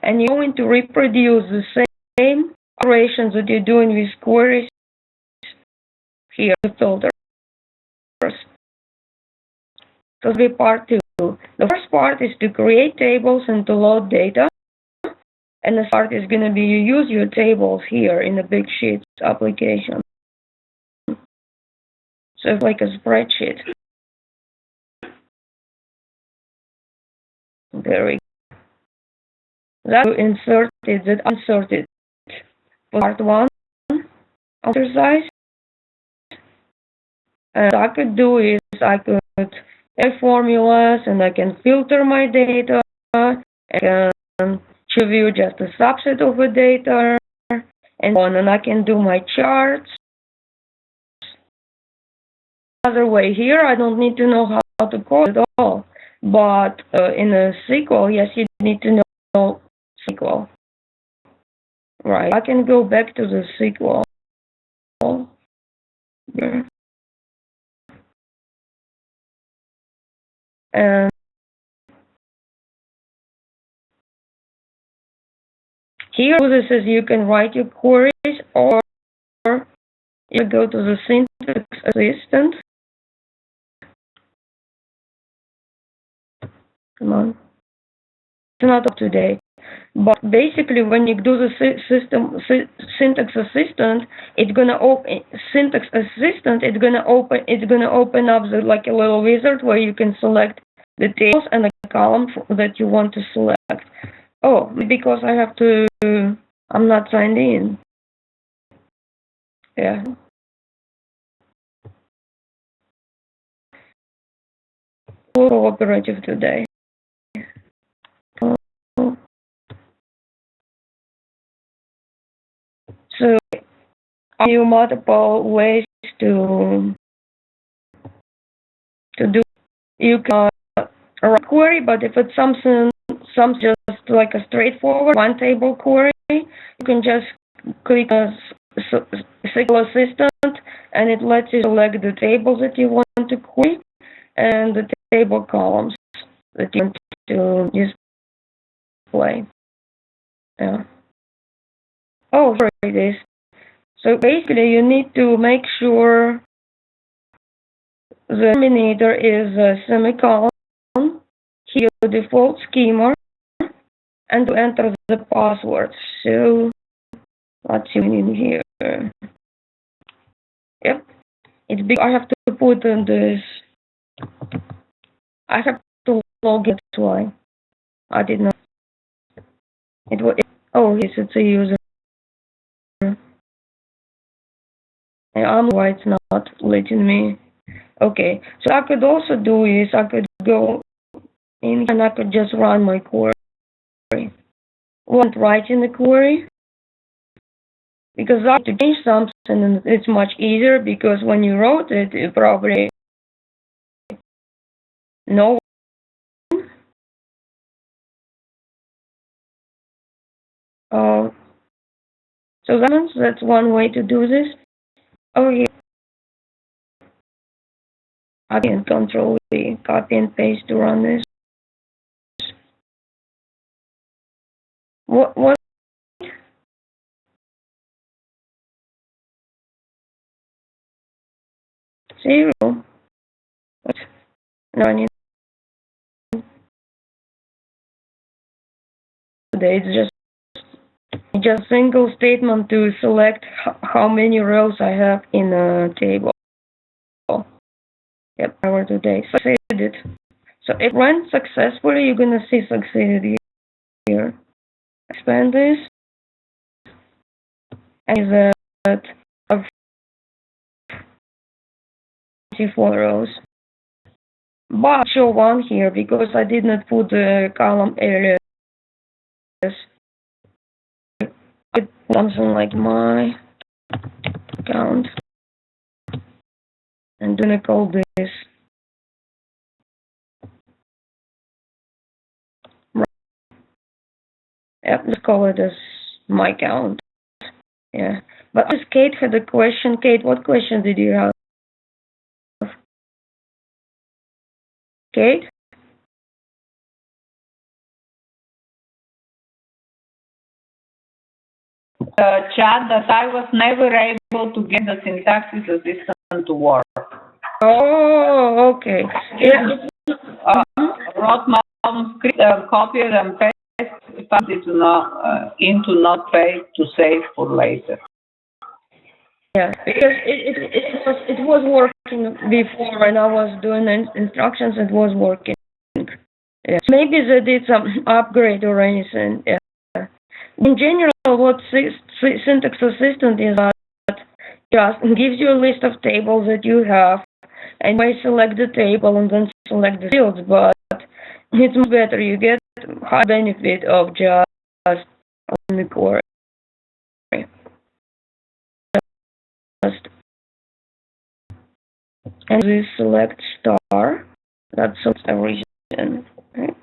and you're going to reproduce the same operations that you're doing with queries here, the filters. So this will be part 2. The first part is to create tables and to load data. And the part is going to be you use your tables here in the Big Sheets application. So it's like a spreadsheet. There we go. That inserted part 1 exercise. And what I could do is I could add formulas and I can filter my data. I can show you just a subset of the data and so on, and I can do my charts. Other way here, I don't need to know how to code at all. But in a SQL, yes, you need to know SQL. Right. I can go back to the SQL. Here. And here, this is you can write your queries, or you go to the syntax assistant. Come on. It's not up to date. But basically, when you do the syntax assistant, it's gonna open syntax assistant. It's gonna open up like a little wizard where you can select the tables and the column that you want to select. Oh, because I have to. I'm not signed in. Yeah. cooperative today. So, you multiple ways to do. You can write query, but if it's something just like a straightforward one table query, you can just click a SQL Assistant, and it lets you select the tables that you want to query and the table columns that you want to display. Yeah. Oh, here it is. So basically, you need to make sure the terminator is a semicolon, here the default schema, and to enter the password. So let's see in here. Yep, it's big. I have to put in this. I have to log in. That's why I did not. It was. Oh yes, it's a user. I'm why it's not letting me. Okay, so I could also do is I could go in and I could just run my query. Won't write in the query because I have to change something, and it's much easier because when you wrote it, you probably know. So that's one way to do this. Oh yeah, I can control the copy and paste to run this. What? 0. No, I need today. It's just a single statement to select how many rows I have in a table. Yep, I worked today. Succeeded. So it ran successfully. You're gonna see succeeded here. Expand this. And that of 24 rows. But show one here because I did not put the column areas. Something like my account, and then I call this let's call it as my account. Yeah, but as Kate had a question. Kate, what question did you have? Kate? Chad, that I was never able to get the Syntaxis Assistant to work. Oh, okay. Yeah. Wrote my own script, copied and pasted it into Notepad to save for later. Yeah, because it was working before when I was doing instructions. It was working. Yeah. Maybe they did some upgrade or anything. Yeah. In general, what Syntax Assistant is just gives you a list of tables that you have, and you select the table and then select the fields. But it's much better. You get high benefit of just on the query. And we select star. That's a reason, right?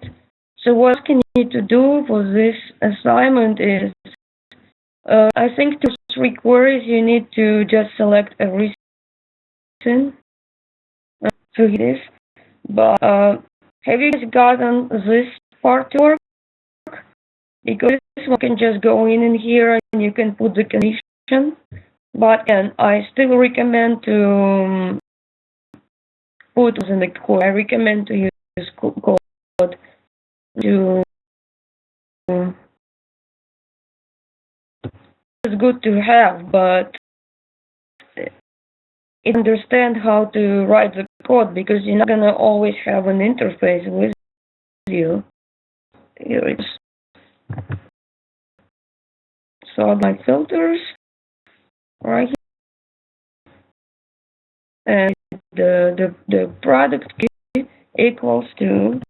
So what you need to do for this assignment is, I think 2-3 queries you need to just select everything. So this, but have you guys gotten this part to work? Because this one can just go in here and you can put the condition. But and I still recommend to put in the code. I recommend to use code to. It's good to have, but it understand how to write the code because you're not gonna always have an interface with you. Here it is. So my filters right here, and the product key equals to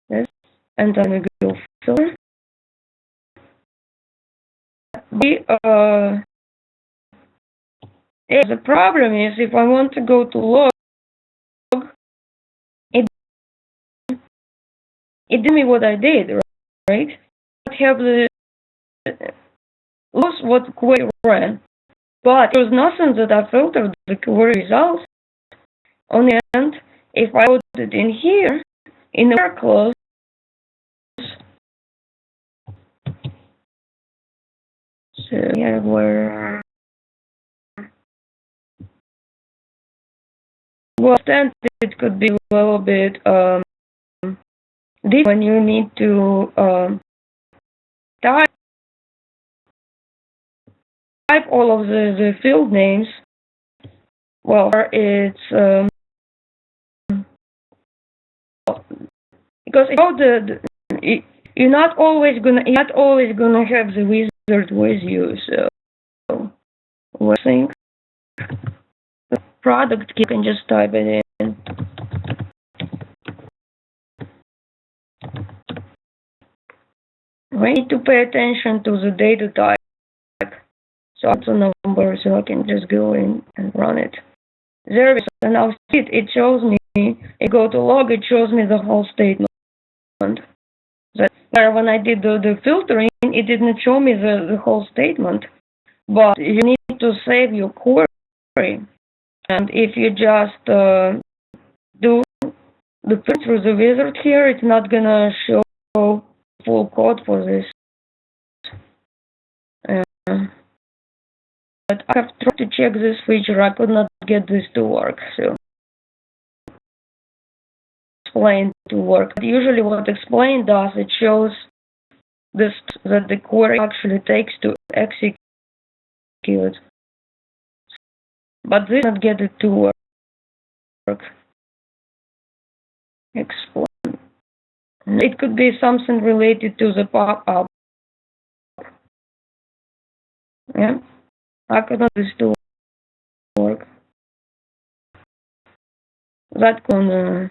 this, and then we go filter. The problem is if I want to go to log, it did me what I did, right? I have the lost what query ran, but there was nothing that I filtered the query results. On the end, if I put it in here, in the workflows, so here where well, then it could be a little bit different when you need to type all of the field names. Well, it's because you're not always gonna have the wizard with you. So I think the product key, you can just type it in. We need to pay attention to the data type. So it's a number, so I can just go in and run it. There is, and now see it shows me, I go to log, it shows me the whole statement. That when I did the filtering, it didn't show me the whole statement. But you need to save your query. And if you just do the filter through the wizard here, it's not gonna show full code for this. But I have tried to check this feature, I could not get this to work, so explain to work. But usually what explain does, it shows this that the query actually takes to execute. But this not get it to work. Explain. It could be something related to the pop-up. Yeah. I could not this to work. That can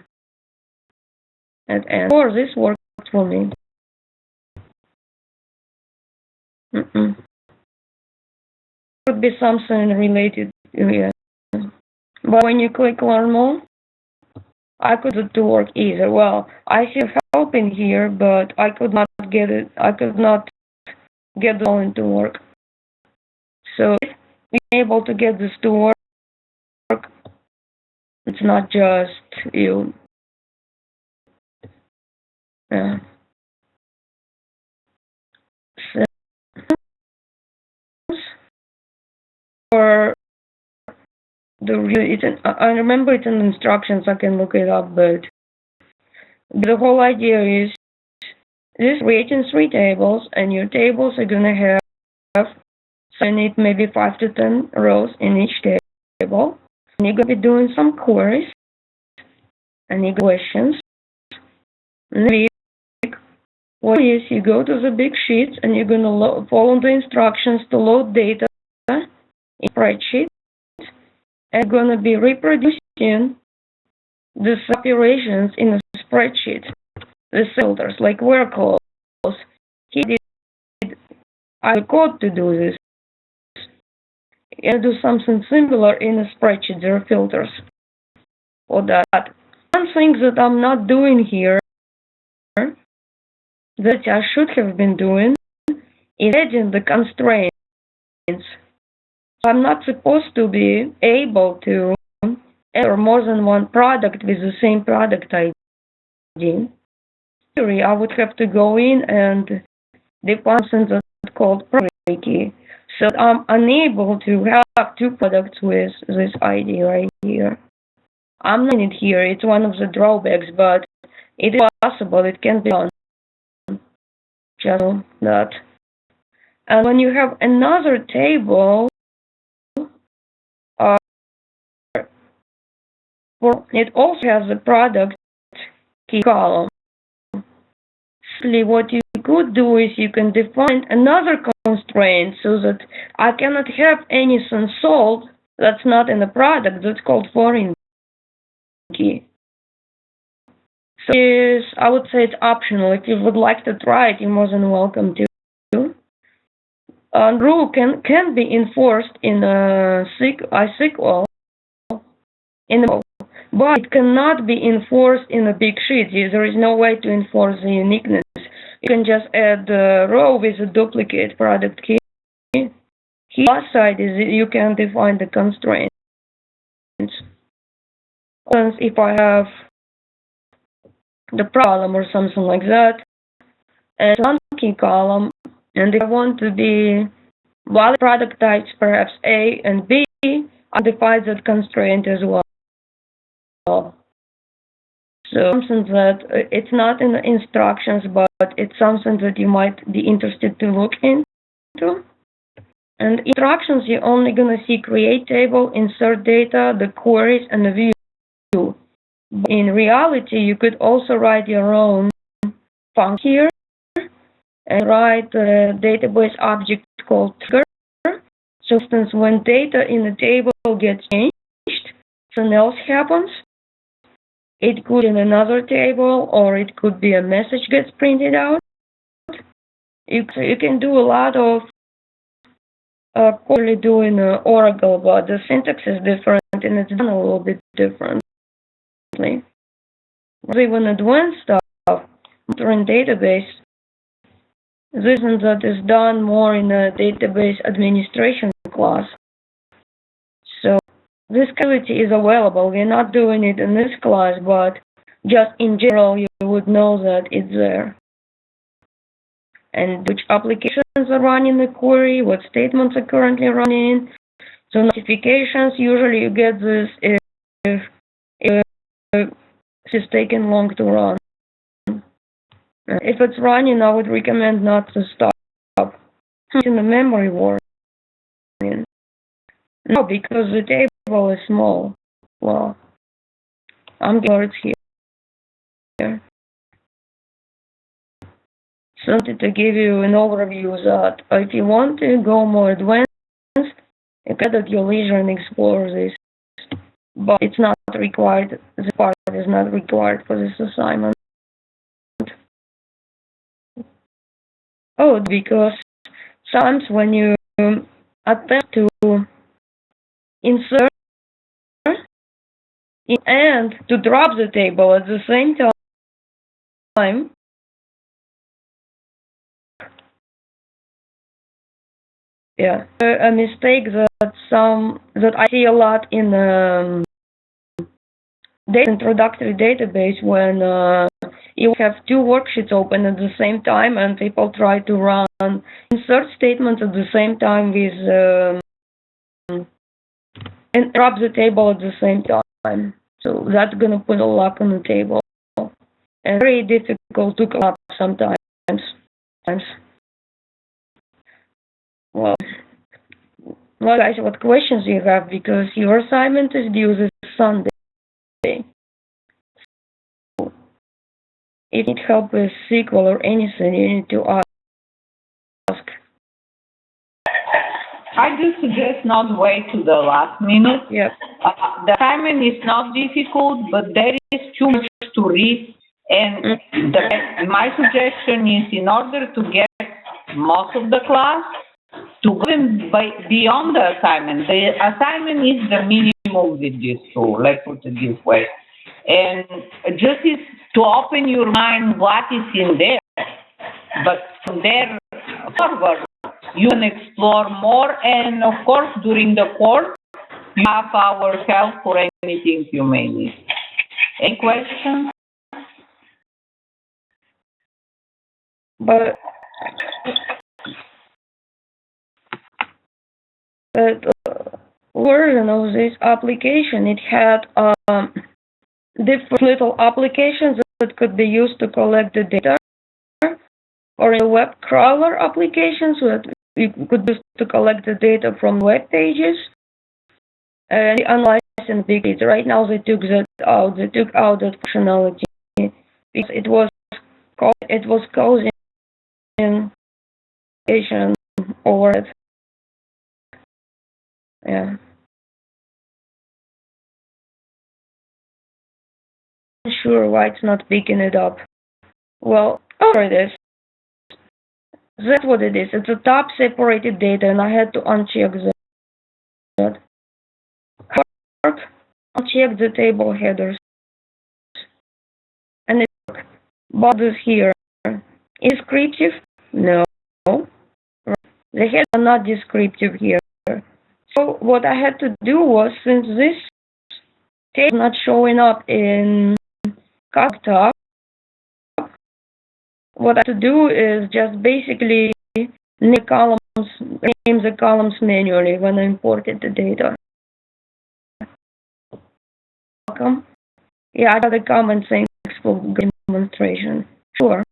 at end. Or this worked for me. Could be something related to it. But when you click learn more, I couldn't do work either. Well, I have help in here, but I could not get it. I could not get the line to work. So being able to get this to work, it's not just you. For I remember it's in instructions. I can look it up, but the whole idea is this: creating 3 tables, and your tables are gonna have, so you need maybe 5 to 10 rows in each table. And you're gonna be doing some queries and questions. What is, you go to the big sheets and you're gonna follow the instructions to load data in spreadsheet, and you're gonna be reproducing these operations in a spreadsheet. The filters, like where close. He did code to do this. And do something similar in a spreadsheet. There are filters for that. One thing that I'm not doing here, that I should have been doing, is adding the constraints. I'm not supposed to be able to enter more than one product with the same product ID. In theory, I would have to go in and define something that's called primary key. So I'm unable to have 2 products with this ID right here. I'm not in it here. It's one of the drawbacks, but it is possible. It can be done. Just that. And when you have another table, it also has a product key column. Actually, what you could do is you can define another constraint so that I cannot have anything sold that's not in the product. That's called foreign key. So I would say it's optional. If you would like to try it, you're more than welcome to. Rule can be enforced in iSQL, but it cannot be enforced in a big sheet. There is no way to enforce the uniqueness. You can just add a row with a duplicate product key. Here, last side is you can define the constraints. If I have the column or something like that, and one key column, and if I want to be valid product types, perhaps A and B, I define that constraint as well. So something that it's not in the instructions, but it's something that you might be interested to look into. And instructions, you're only going to see create table, insert data, the queries, and the view. In reality, you could also write your own function here and write a database object called trigger. So, for instance, when data in the table gets changed, something else happens. It could be in another table, or it could be a message gets printed out. You can do a lot of clearly doing Oracle, but the syntax is different and it's done a little bit differently. Even advanced stuff, in database, this and that is done more in a database administration class. So this capability is available. We're not doing it in this class, but just in general, you would know that it's there. And which applications are running the query, what statements are currently running. So notifications, usually you get this if it's taking long to run. If it's running, I would recommend not to stop. It's in the memory warning. No, because the table is small. Well, I'm glad it's here. So I wanted to give you an overview that if you want to go more advanced, you can at your leisure and explore this. But it's not required. This part is not required for this assignment. Oh, because sometimes when you attempt to insert and to drop the table at the same time, a mistake that I see a lot in data introductory database when you have two worksheets open at the same time and people try to run insert statements at the same time with and drop the table at the same time. So that's gonna put a lock on the table and very difficult to come up sometimes. Well, guys, what questions do you have? Because your assignment is due this Sunday. So if you need help with SQL or anything, you need to ask. I do suggest not wait to the last minute. Yep. The assignment is not difficult, but there is too much to read. And my suggestion is, in order to get most of the class, to go beyond the assignment. The assignment is the minimum with this tool, let's put it this way. And just is to open your mind what is in there. But from there forward, you can explore more. And of course, during the course, you have our help for anything you may need. Any questions? But version of this application, it had different little applications that could be used to collect the data, or a web crawler applications that you could use to collect the data from web pages, and unlicensed big data. Right now they took that out. They took out that functionality because it was causing over it. Yeah. sure why it's not picking it up. Well, here it is. That's what it is. It's a top separated data, and I had to uncheck that. Uncheck the table headers. And it but this here is descriptive? No. The headers are not descriptive here. So what I had to do was, since this table is not showing up in Calc, what I have to do is just basically name the columns manually when I imported the data. Welcome. Yeah, I got a comment saying thanks for the demonstration. Sure.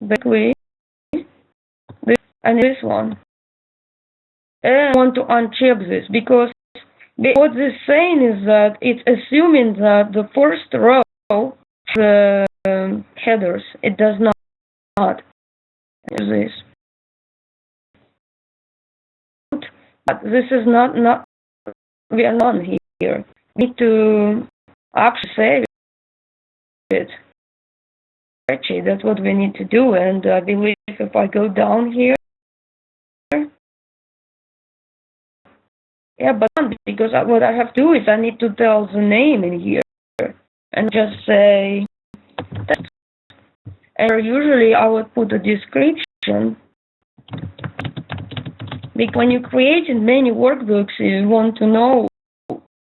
Basically, and this one. And I want to uncheck this because what this is saying is that it's assuming that the first row the headers. It does not. This. But this is not we are not here. We need to actually save it. Actually, that's what we need to do, and I believe if I go down here, yeah, but because what I have to do is I need to tell the name in here and just say that. And usually I would put a description, because when you create many workbooks, you want to know,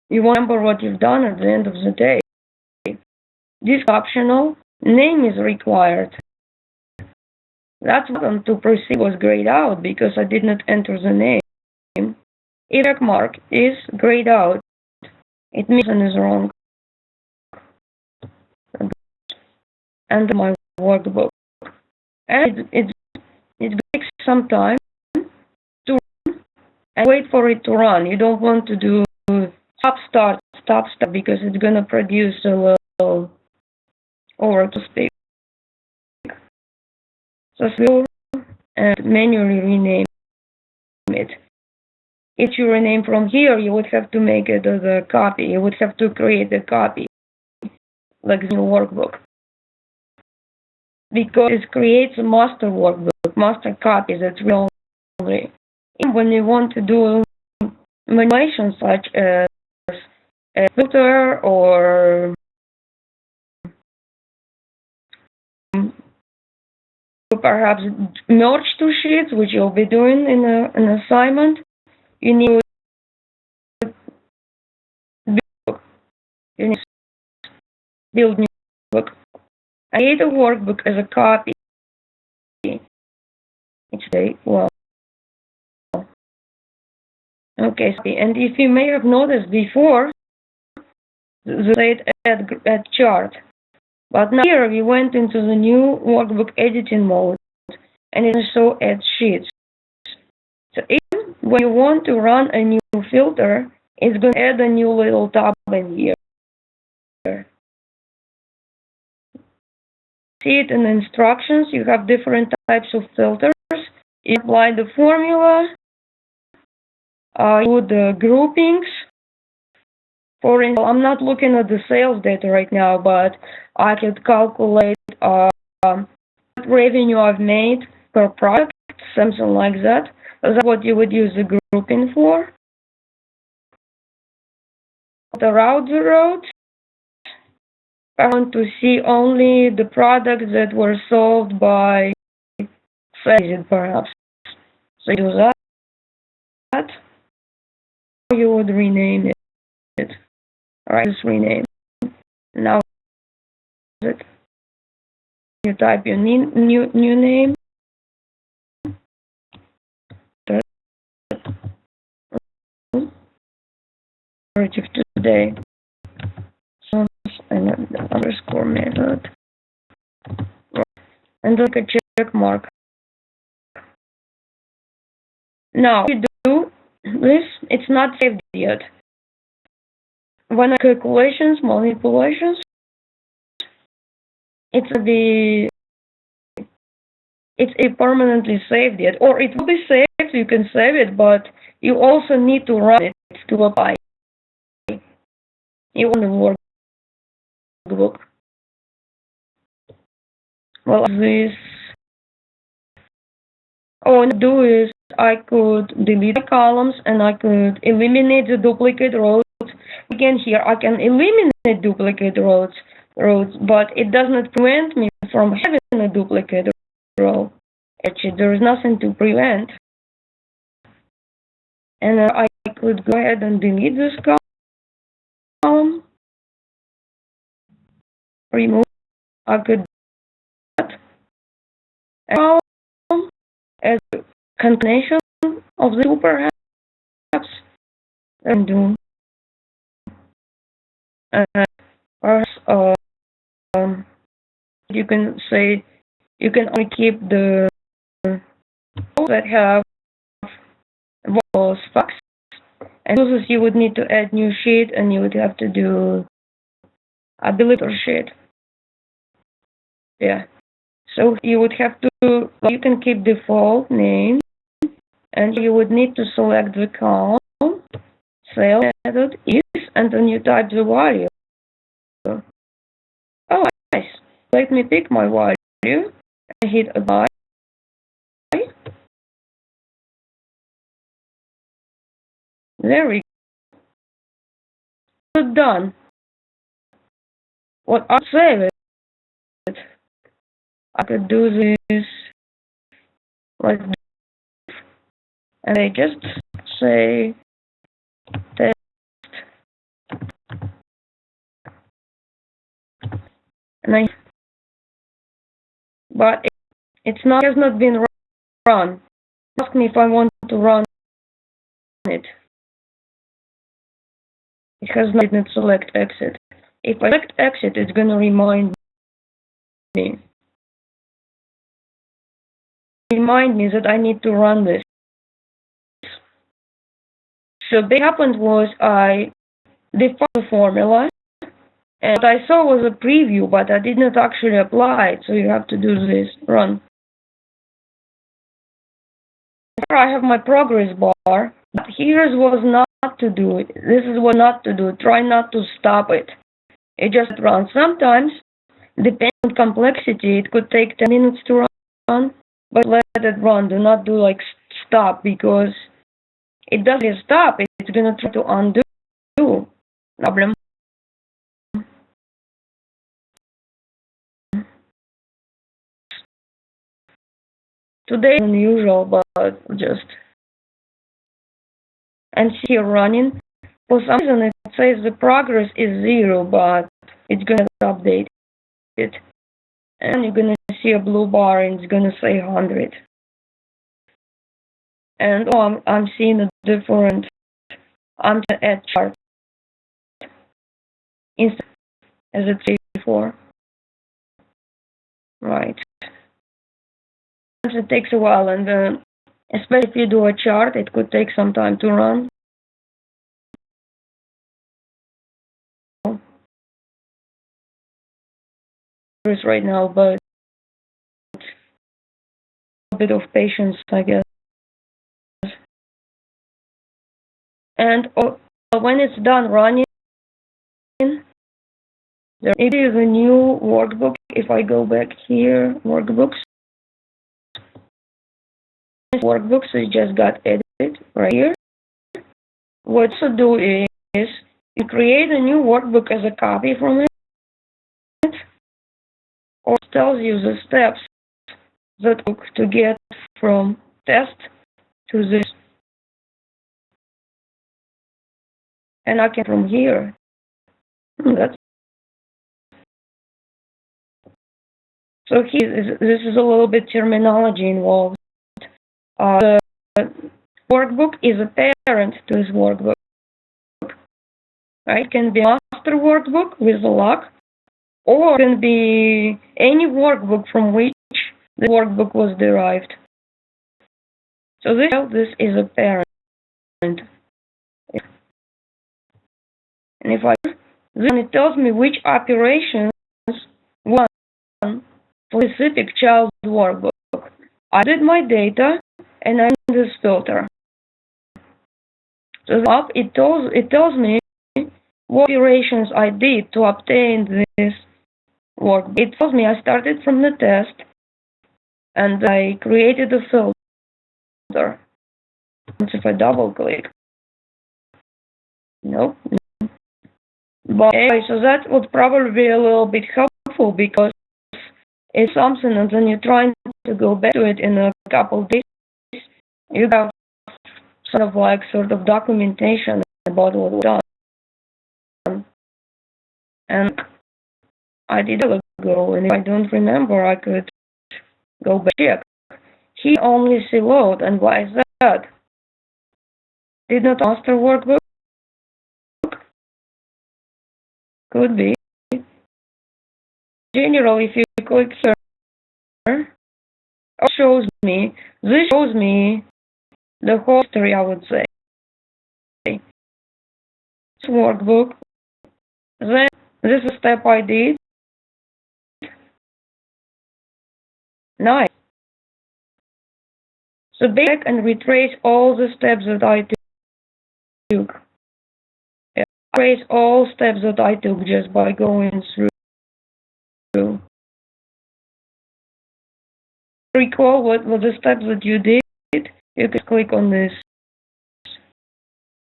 you remember what you've done at the end of the day. This is optional. Name is required. That's what to proceed was grayed out because I did not enter the name. If mark is grayed out, it means it is wrong. And my workbook. And it takes some time to run and wait for it to run. You don't want to do stop start because it's going to produce a little over to speak. So slow and manually rename it. If you rename from here, you would have to make it as a copy. You would have to create a copy, like the workbook. Because it creates a master workbook, master copy that's real only. When you want to do manipulations such as a filter or perhaps merge two sheets, which you'll be doing in an assignment, you need to build new workbook. I create a workbook as a copy. Each day, well. Okay, and if you may have noticed before, the add chart. But now here we went into the new workbook editing mode, and it also add sheets. So even when you want to run a new filter, it's going to add a new little tab in here. See it in the instructions. You have different types of filters. You apply the formula. You do the groupings. For example, I'm not looking at the sales data right now, but I could calculate what revenue I've made per product, something like that. That's what you would use the grouping for. The route I want to see only the products that were sold by Fazit, perhaps. So you do that. You would rename it. Alright, just rename. Now you type your new name. Today. And the underscore method. And look at check mark. Now, if you do this, it's not saved yet. When I calculations, manipulations, it's permanently saved yet, or it will be saved. You can save it, but you also need to run it to apply. You want to work workbook. Well, this, all I do is I could delete the columns and I could eliminate the duplicate rows. Again, here I can eliminate duplicate rows, but it does not prevent me from having a duplicate row. Actually, there is nothing to prevent. And I could go ahead and delete this column, remove. I could do that column as a combination of the two, perhaps, and do. Perhaps you can say you can only keep the rows that have vowels facts, and those you would need to add new sheet, and you would have to do a deleter sheet. Yeah. So you would have to, you can keep default name, and you would need to select the column, cell method is, and then you type the value. Oh, nice. Let me pick my value and hit apply. There we go. Done. What I save it, I could do this like this, and I just say test, and but it's not, has not been run. Ask me if I want to run it. It has not been select exit. If I select exit, it's going to remind me that I need to run this. So what happened was I defined the formula, and what I saw was a preview, but I did not actually apply it. So you have to do this, run. Here I have my progress bar. But here's what not to do. This is what not to do. Try not to stop it. It just runs. Sometimes, depending on complexity, it could take 10 minutes to run, but let it run. Do not do like stop, because it doesn't stop. It's going to try to undo. Problem. Today is unusual, but just. And see here running. For some reason it says the progress is 0, but it's going to update it. And you're going to see a blue bar and it's going to say 100. And oh, I'm seeing a different, I'm going to add chart instead as it said before. Right. It takes a while, and especially if you do a chart, it could take some time to run. Right now, but a bit of patience, I guess. And when it's done running, there is a new workbook. If I go back here, workbooks. Workbooks, so it just got edited right here. What to do is you create a new workbook as a copy from it, or it tells you the steps that took to get from test to this. And I can from here. That's so here, this is a little bit terminology involved. The workbook is a parent to this workbook. Right? It can be a master workbook with a lock, or it can be any workbook from which the workbook was derived. So this is a parent. And if then it tells me which operations run for specific child workbook. I did my data and I did this filter. So it tells me what operations I did to obtain this work. It tells me I started from the test and I created a filter. If I double click, nope. But anyway, so that would probably be a little bit helpful because it's something and then you're trying to go back to it in a couple days. You have sort of documentation about what was done. And I did it ago, and if I don't remember, I could go back and check. He only see load, and why is that? Did not master workbook? Could be. Generally, if you click here, this shows me the whole history, I would say. This workbook, then this is a step I did. Nice. So back and retrace all the steps that I took. Yeah, trace all steps that I took just by going through. Recall what were the steps that you did. You can click on this.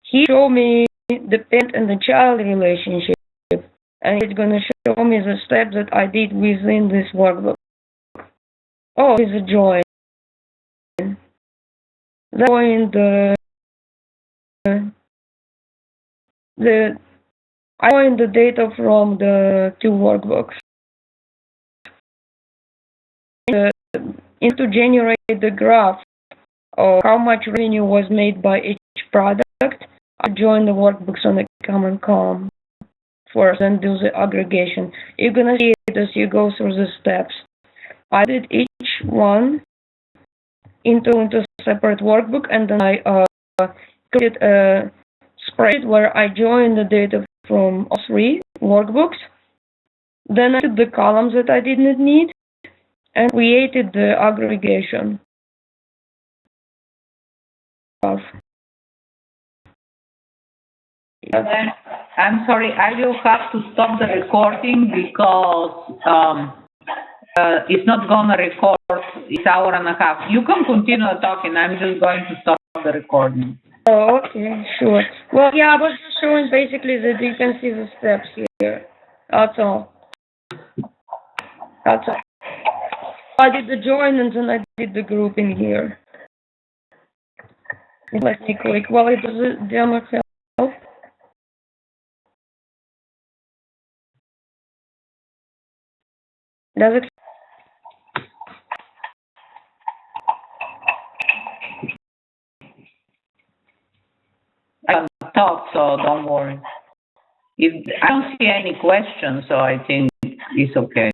He showed me the parent and the child relationship, and it's gonna show me the steps that I did within this workbook. Oh, it's a join. Join I joined the data from the two workbooks. To generate the graph of how much revenue was made by each product, I join the workbooks on a common column first and do the aggregation. You're gonna see it as you go through the steps. I did each one into a separate workbook, and then I created a spreadsheet where I joined the data from all three workbooks. Then I took the columns that I did not need and created the aggregation. I'm sorry, I will have to stop the recording because it's not gonna record. It's hour and a half. You can continue talking. I'm just going to stop the recording. Oh, okay, sure. Well, yeah, I was just showing basically that you can see the steps here. That's all. That's all. I did the join and then I did the grouping here. Let me click. Well, it does the demo help. Does it? I thought so, don't worry. I don't see any questions, so I think it's okay.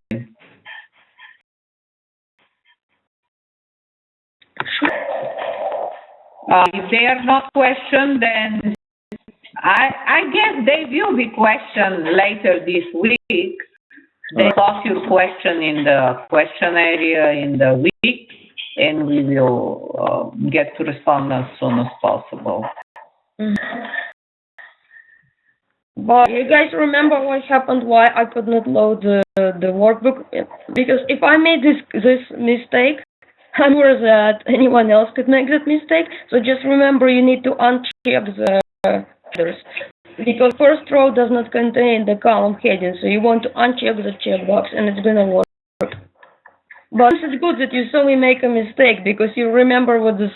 If they are not questioned, then I guess they will be questioned later this week. They post your question in the question area in the week, and we will get to respond as soon as possible. But you guys remember what happened, why I could not load the workbook? Because if I made this mistake, I'm sure that anyone else could make that mistake. So just remember, you need to uncheck the headers. Because first row does not contain the column heading, so you want to uncheck the checkbox and it's gonna work. But this is good that you saw me make a mistake because you remember what the